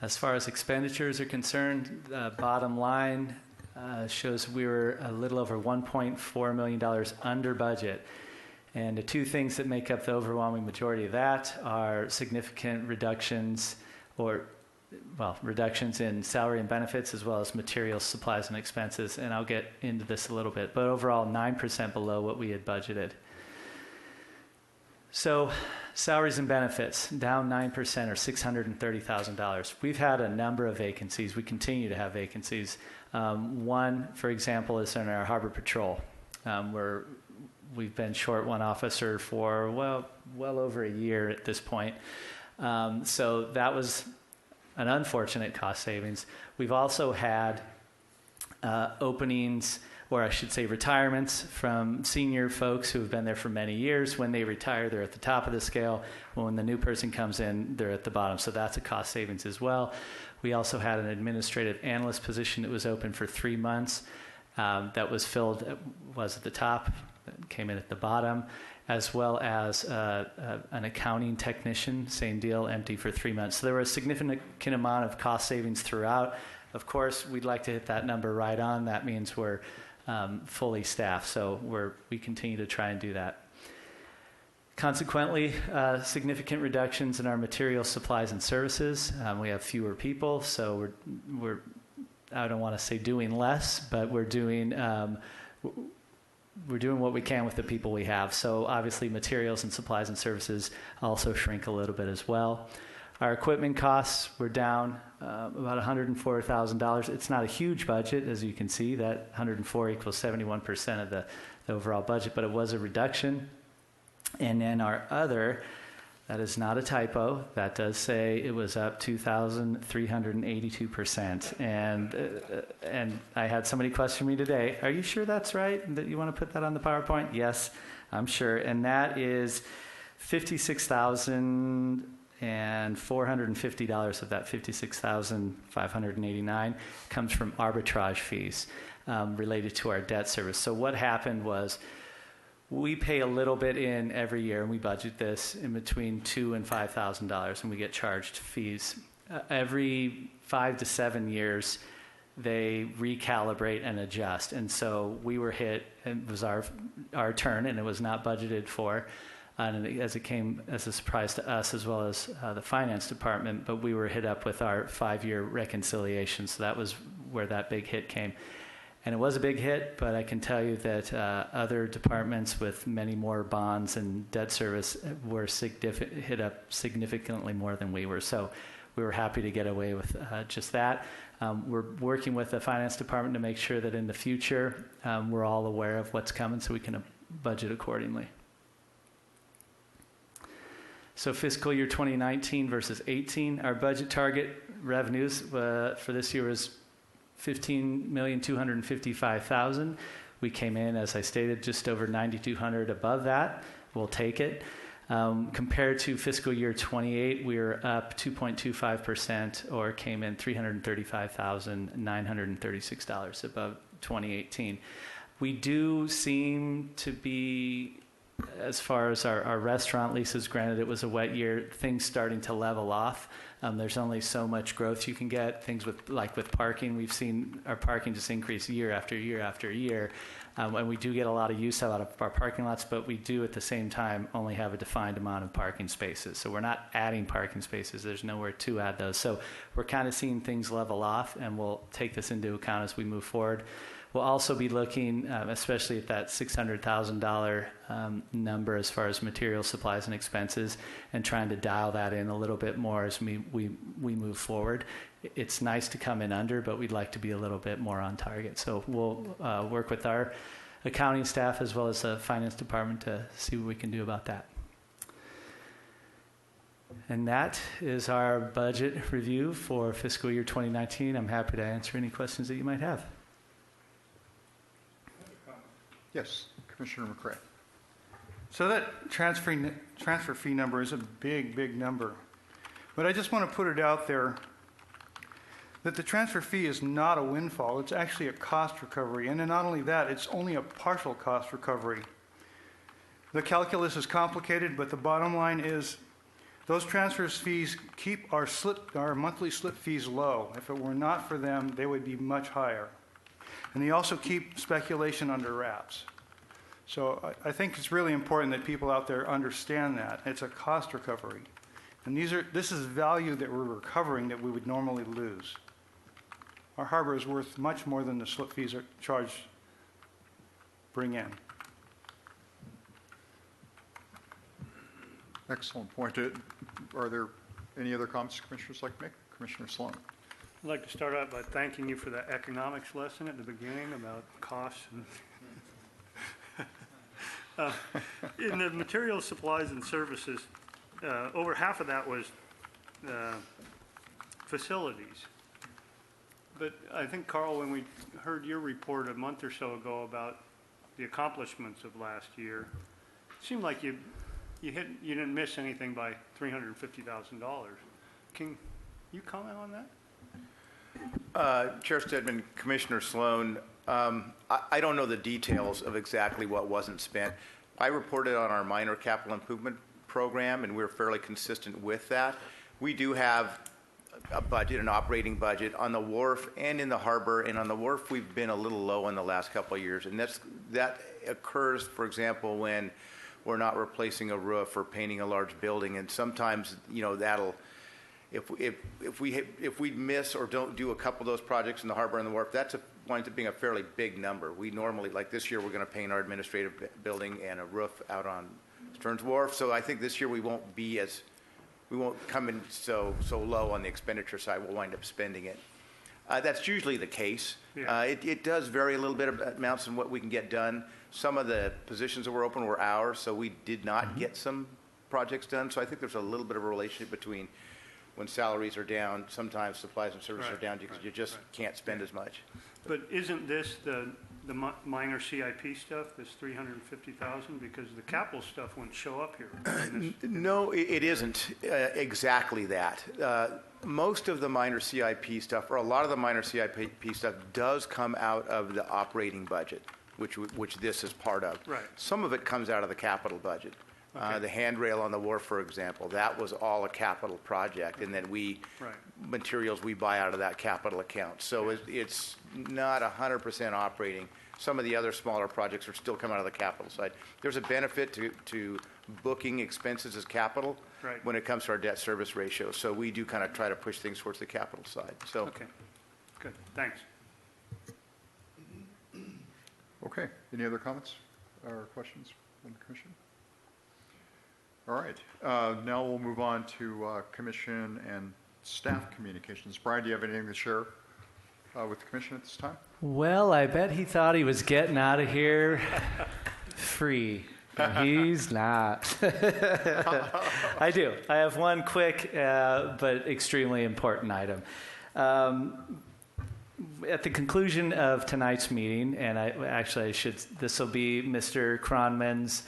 S4: As far as expenditures are concerned, bottom line shows we were a little over $1.4 million under budget. And the two things that make up the overwhelming majority of that are significant reductions in salary and benefits, as well as materials, supplies, and expenses. And I'll get into this a little bit, but overall 9% below what we had budgeted. So salaries and benefits, down 9% or $630,000. We've had a number of vacancies. We continue to have vacancies. One, for example, is in our Harbor Patrol, where we've been short one officer for, well over a year at this point. So that was an unfortunate cost savings. We've also had openings, or I should say retirements, from senior folks who have been there for many years. When they retire, they're at the top of the scale. When the new person comes in, they're at the bottom. So that's a cost savings as well. We also had an administrative analyst position that was open for 3 months. That was filled, was at the top, came in at the bottom, as well as an accounting technician, same deal, empty for 3 months. So there was a significant amount of cost savings throughout. Of course, we'd like to hit that number right on. That means we're fully staffed, so we continue to try and do that. Consequently, significant reductions in our materials, supplies, and services. We have fewer people, so we're I don't want to say doing less, but we're doing what we can with the people we have. So obviously materials and supplies and services also shrink a little bit as well. Our equipment costs were down about $104,000. It's not a huge budget, as you can see. That 104 equals 71% of the overall budget, but it was a reduction. And then our other That is not a typo. That does say it was up 2,382%. And I had somebody question me today, are you sure that's right, that you want to put that on the PowerPoint? Yes, I'm sure. And that is $56,450 of that $56,589 comes from arbitrage fees related to our debt service. So what happened was, we pay a little bit in every year, and we budget this in between $2,000 and $5,000, and we get charged fees. Every 5 to 7 years, they recalibrate and adjust. And so we were hit, and it was our turn, and it was not budgeted for, and as it came as a surprise to us as well as the finance department, but we were hit up with our 5-year reconciliation. So that was where that big hit came. And it was a big hit, but I can tell you that other departments with many more bonds and debt service were hit up significantly more than we were. So we were happy to get away with just that. We're working with the finance department to make sure that in the future we're all aware of what's coming so we can budget accordingly. So fiscal year 2019 versus 18, our budget target revenues for this year was $15,255,000. We came in, as I stated, just over $9,200 above that. We'll take it. Compared to fiscal year 28, we were up 2.25%, or came in $335,936 above 2018. We do seem to be, as far as our restaurant leases, granted it was a wet year, things starting to level off. There's only so much growth you can get. Things with parking, we've seen our parking just increase year after year after year. And we do get a lot of use out of our parking lots, but we do at the same time only have a defined amount of parking spaces. So we're not adding parking spaces. There's nowhere to add those. So we're kind of seeing things level off, and we'll take this into account as we move forward. We'll also be looking, especially at that $600,000 number as far as material, supplies, and expenses, and trying to dial that in a little bit more as we move forward. It's nice to come in under, but we'd like to be a little bit more on target. So we'll work with our accounting staff as well as the finance department to see what we can do about that. And that is our budget review for fiscal year 2019. I'm happy to answer any questions that you might have.
S1: Yes, Commissioner McCray.
S8: So that transfer fee number is a big, big number. But I just want to put it out there that the transfer fee is not a windfall. It's actually a cost recovery. And then not only that, it's only a partial cost recovery. The calculus is complicated, but the bottom line is those transfer fees keep our monthly slip fees low. If it were not for them, they would be much higher. And they also keep speculation under wraps. So I think it's really important that people out there understand that. It's a cost recovery. And this is value that we're recovering that we would normally lose. Our harbor is worth much more than the slip fees are charged bring in.
S1: Excellent point. Are there any other comments commissioners like to make? Commissioner Sloan.
S3: I'd like to start out by thanking you for that economics lesson at the beginning about costs. In the materials, supplies, and services, over half of that was facilities. But I think, Carl, when we heard your report a month or so ago about the accomplishments of last year, it seemed like you didn't miss anything by $350,000. Can you comment on that?
S9: Chair Stedman, Commissioner Sloan, I don't know the details of exactly what wasn't spent. I reported on our minor capital improvement program, and we're fairly consistent with that. We do have a budget, an operating budget on the wharf and in the harbor. And on the wharf, we've been a little low in the last couple of years. And that occurs, for example, when we're not replacing a roof or painting a large building. And sometimes, that'll, if we miss or don't do a couple of those projects in the harbor and the wharf, that winds up being a fairly big number. We normally, like this year, we're going to paint our administrative building and a roof out on Stearns Wharf. So I think this year we won't come in so low on the expenditure side. We'll wind up spending it. That's usually the case.
S3: Yeah.
S9: It does vary a little bit of amounts in what we can get done. Some of the positions that were open were ours, so we did not get some projects done. So I think there's a little bit of a relationship between when salaries are down, sometimes supplies and services
S3: Right,
S9: are down because you just
S3: right.
S9: can't spend as much.
S3: But isn't this the minor CIP stuff, this 350,000? Because the capital stuff wouldn't show up here. in this-
S9: No, it isn't exactly that. Most of the minor CIP stuff, or a lot of the minor CIP stuff, does come out of the operating budget, which this is part of.
S3: Right.
S9: Some of it comes out of the capital budget.
S3: Okay.
S9: The handrail on the wharf, for example, that was all a capital project, and then
S3: Right.
S9: materials we buy out of that capital account. So it's not 100% operating. Some of the other smaller projects are still coming out of the capital side. There's a benefit to booking expenses as capital
S3: Right.
S9: when it comes to our debt service ratio. So we do kind of try to push things towards the capital side. So
S3: Okay, good, thanks.
S1: Okay, any other comments or questions from the commission? All right, now we'll move on to commission and staff communications. Brian, do you have anything to share with the commission at this time?
S4: Well, I bet he thought he was getting out of here free. And he's not. I do. I have one quick but extremely important item. At the conclusion of tonight's meeting, and this will be Mr. Cronman's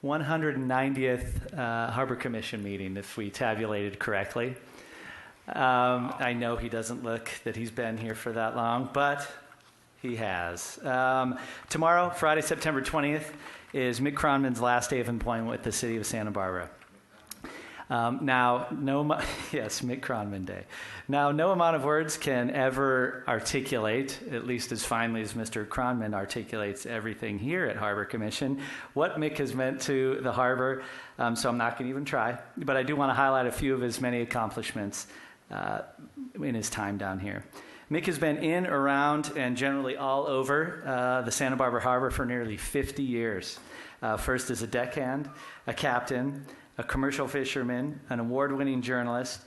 S4: 190th Harbor Commission meeting, if we tabulated correctly. I know he doesn't look that he's been here for that long, but he has. Tomorrow, Friday, September 20th, is Mick Cronman's last day of employment with the City of Santa Barbara. Yes, Mick Cronman Day. Now, no amount of words can ever articulate, at least as finely as Mr. Cronman articulates everything here at Harbor Commission, what Mick has meant to the harbor, so I'm not going to even try. But I do want to highlight a few of his many accomplishments in his time down here. Mick has been in, around, and generally all over the Santa Barbara Harbor for nearly 50 years. First as a deckhand, a captain, a commercial fisherman, an award-winning journalist.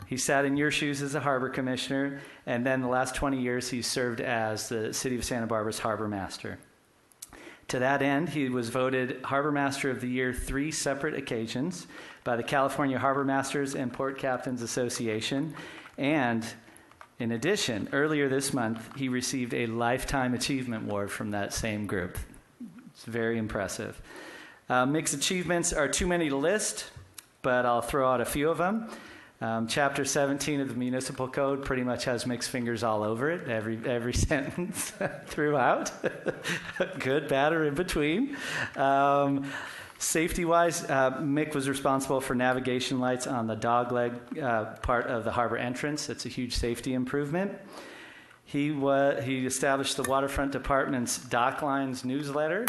S4: He sat in your shoes as a harbor commissioner, and then the last 20 years he served as the City of Santa Barbara's harbor master. To that end, he was voted Harbor Master of the Year 3 separate occasions by the California Harbor Masters and Port Captains Association, and in addition, earlier this month, he received a Lifetime Achievement Award from that same group. It's very impressive. Mick's achievements are too many to list, but I'll throw out a few of them. Chapter 17 of the Municipal Code pretty much has Mick's fingers all over it, every sentence throughout. Good, bad, or in between. Safety-wise, Mick was responsible for navigation lights on the dogleg part of the harbor entrance. It's a huge safety improvement. He established the Waterfront Department's Dock Lines newsletter.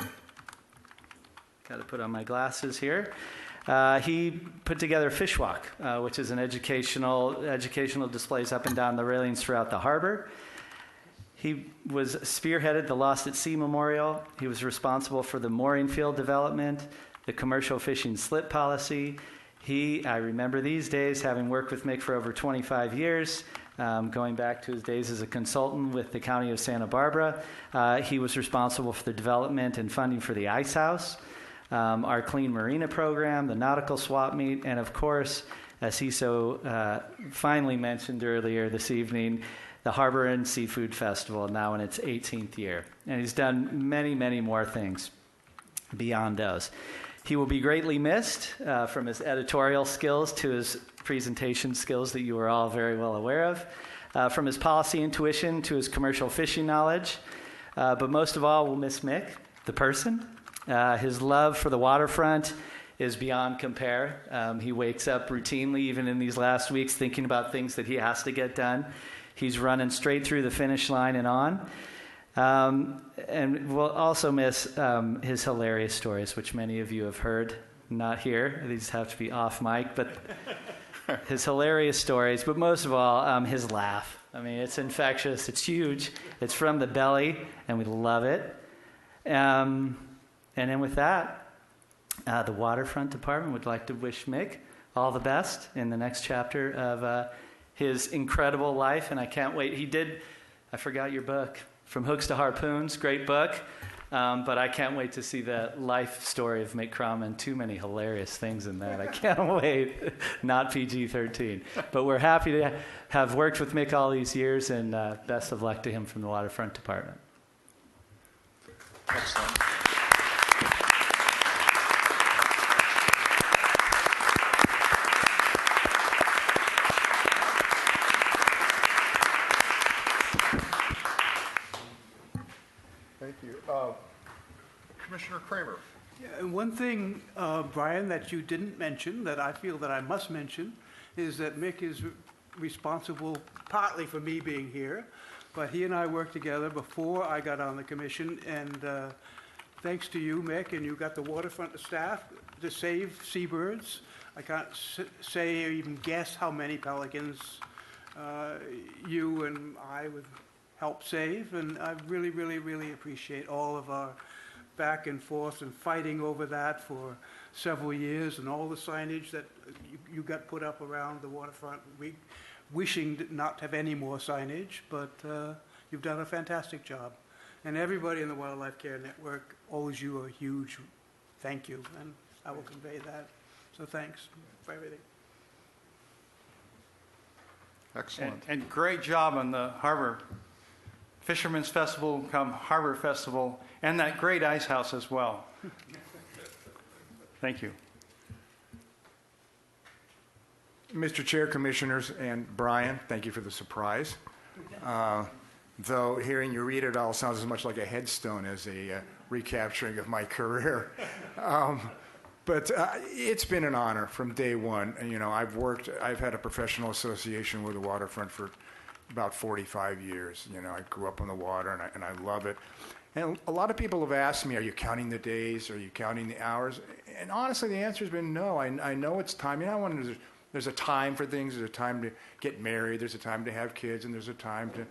S4: Got to put on my glasses here. He put together Fish Walk, which is an educational displays up and down the railings throughout the harbor. He was spearheaded the Lost at Sea Memorial. He was responsible for the mooring field development, the commercial fishing slip policy. I remember these days, having worked with Mick for over 25 years, going back to his days as a consultant with the County of Santa Barbara. He was responsible for the development and funding for the Ice House, our Clean Marina program, the Nautical Swap Meet, and of course, as he so finely mentioned earlier this evening, the Harbor and Seafood Festival, now in its 18th year. And he's done many, many more things beyond those. He will be greatly missed, from his editorial skills to his presentation skills that you are all very well aware of, from his policy intuition to his commercial fishing knowledge. But most of all, we'll miss Mick, the person. His love for the waterfront is beyond compare. He wakes up routinely, even in these last weeks, thinking about things that he has to get done. He's running straight through the finish line and on. And we'll also miss his hilarious stories, which many of you have heard, not here. These have to be off mic, but his hilarious stories. But most of all, his laugh. I mean, it's infectious. It's huge. It's from the belly, and we love it. And then with that, the Waterfront Department would like to wish Mick all the best in the next chapter of his incredible life. And I can't wait. I forgot your book, From Hooks to Harpoons, great book. But I can't wait to see the life story of Mick Cromman. Too many hilarious things in that. I can't wait. Not PG-13. But we're happy to have worked with Mick all these years, and best of luck to him from the Waterfront Department.
S1: Excellent. Thank you. Commissioner Kramer.
S12: And one thing, Brian, that you didn't mention, that I feel that I must mention, is that Mick is responsible partly for me being here, but he and I worked together before I got on the commission, and thanks to you, Mick, and you got the waterfront staff to save seabirds. I can't say or even guess how many pelicans you and I would help save, and I really, really, really appreciate all of our back and forth and fighting over that for several years, and all the signage that you got put up around the waterfront. We wishing not to have any more signage, but you've done a fantastic job. And everybody in the Wildlife Care Network owes you a huge thank you, and I will convey that. So thanks for everything.
S1: Excellent.
S8: And great job on the Harbor Fisherman's Festival, come Harbor Festival, and that great ice house as well. Thank you.
S7: Mr. Chair, Commissioners, and Brian, thank you for the surprise. Though hearing you read it all sounds as much like a headstone as a recapturing of my career. But it's been an honor from day one. And, you know, I've had a professional association with the waterfront for about 45 years. You know, I grew up on the water, and I love it. And a lot of people have asked me, are you counting the days? Are you counting the hours? And honestly, the answer has been no. I know it's time. You know, there's a time for things. There's a time to get married. There's a time to have kids. And there's a time to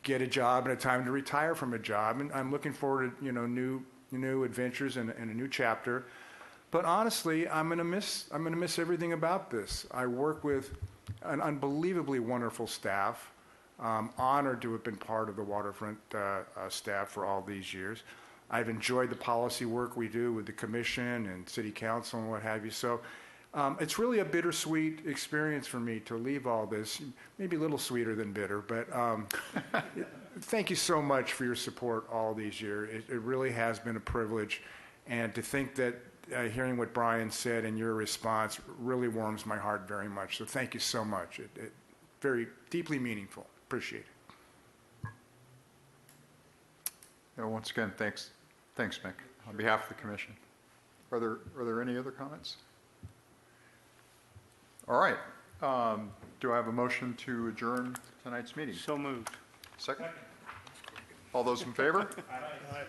S7: get a job and a time to retire from a job. And I'm looking forward to, you know, new adventures and a new chapter. But honestly, I'm gonna miss everything about this. I work with an unbelievably wonderful staff. Honored to have been part of the waterfront staff for all these years. I've enjoyed the policy work we do with the commission and city council and what have you. So it's really a bittersweet experience for me to leave all this, maybe a little sweeter than bitter, but thank you so much for your support all these years. It really has been a privilege, and to think that hearing what Brian said and your response really warms my heart very much. So thank you so much. It very deeply meaningful. Appreciate it.
S1: Once again, thanks, Mick, on behalf of the commission. Are there any other comments? All right. Do I have a motion to adjourn tonight's meeting?
S3: So moved.
S1: Second? All those in favor? Aye.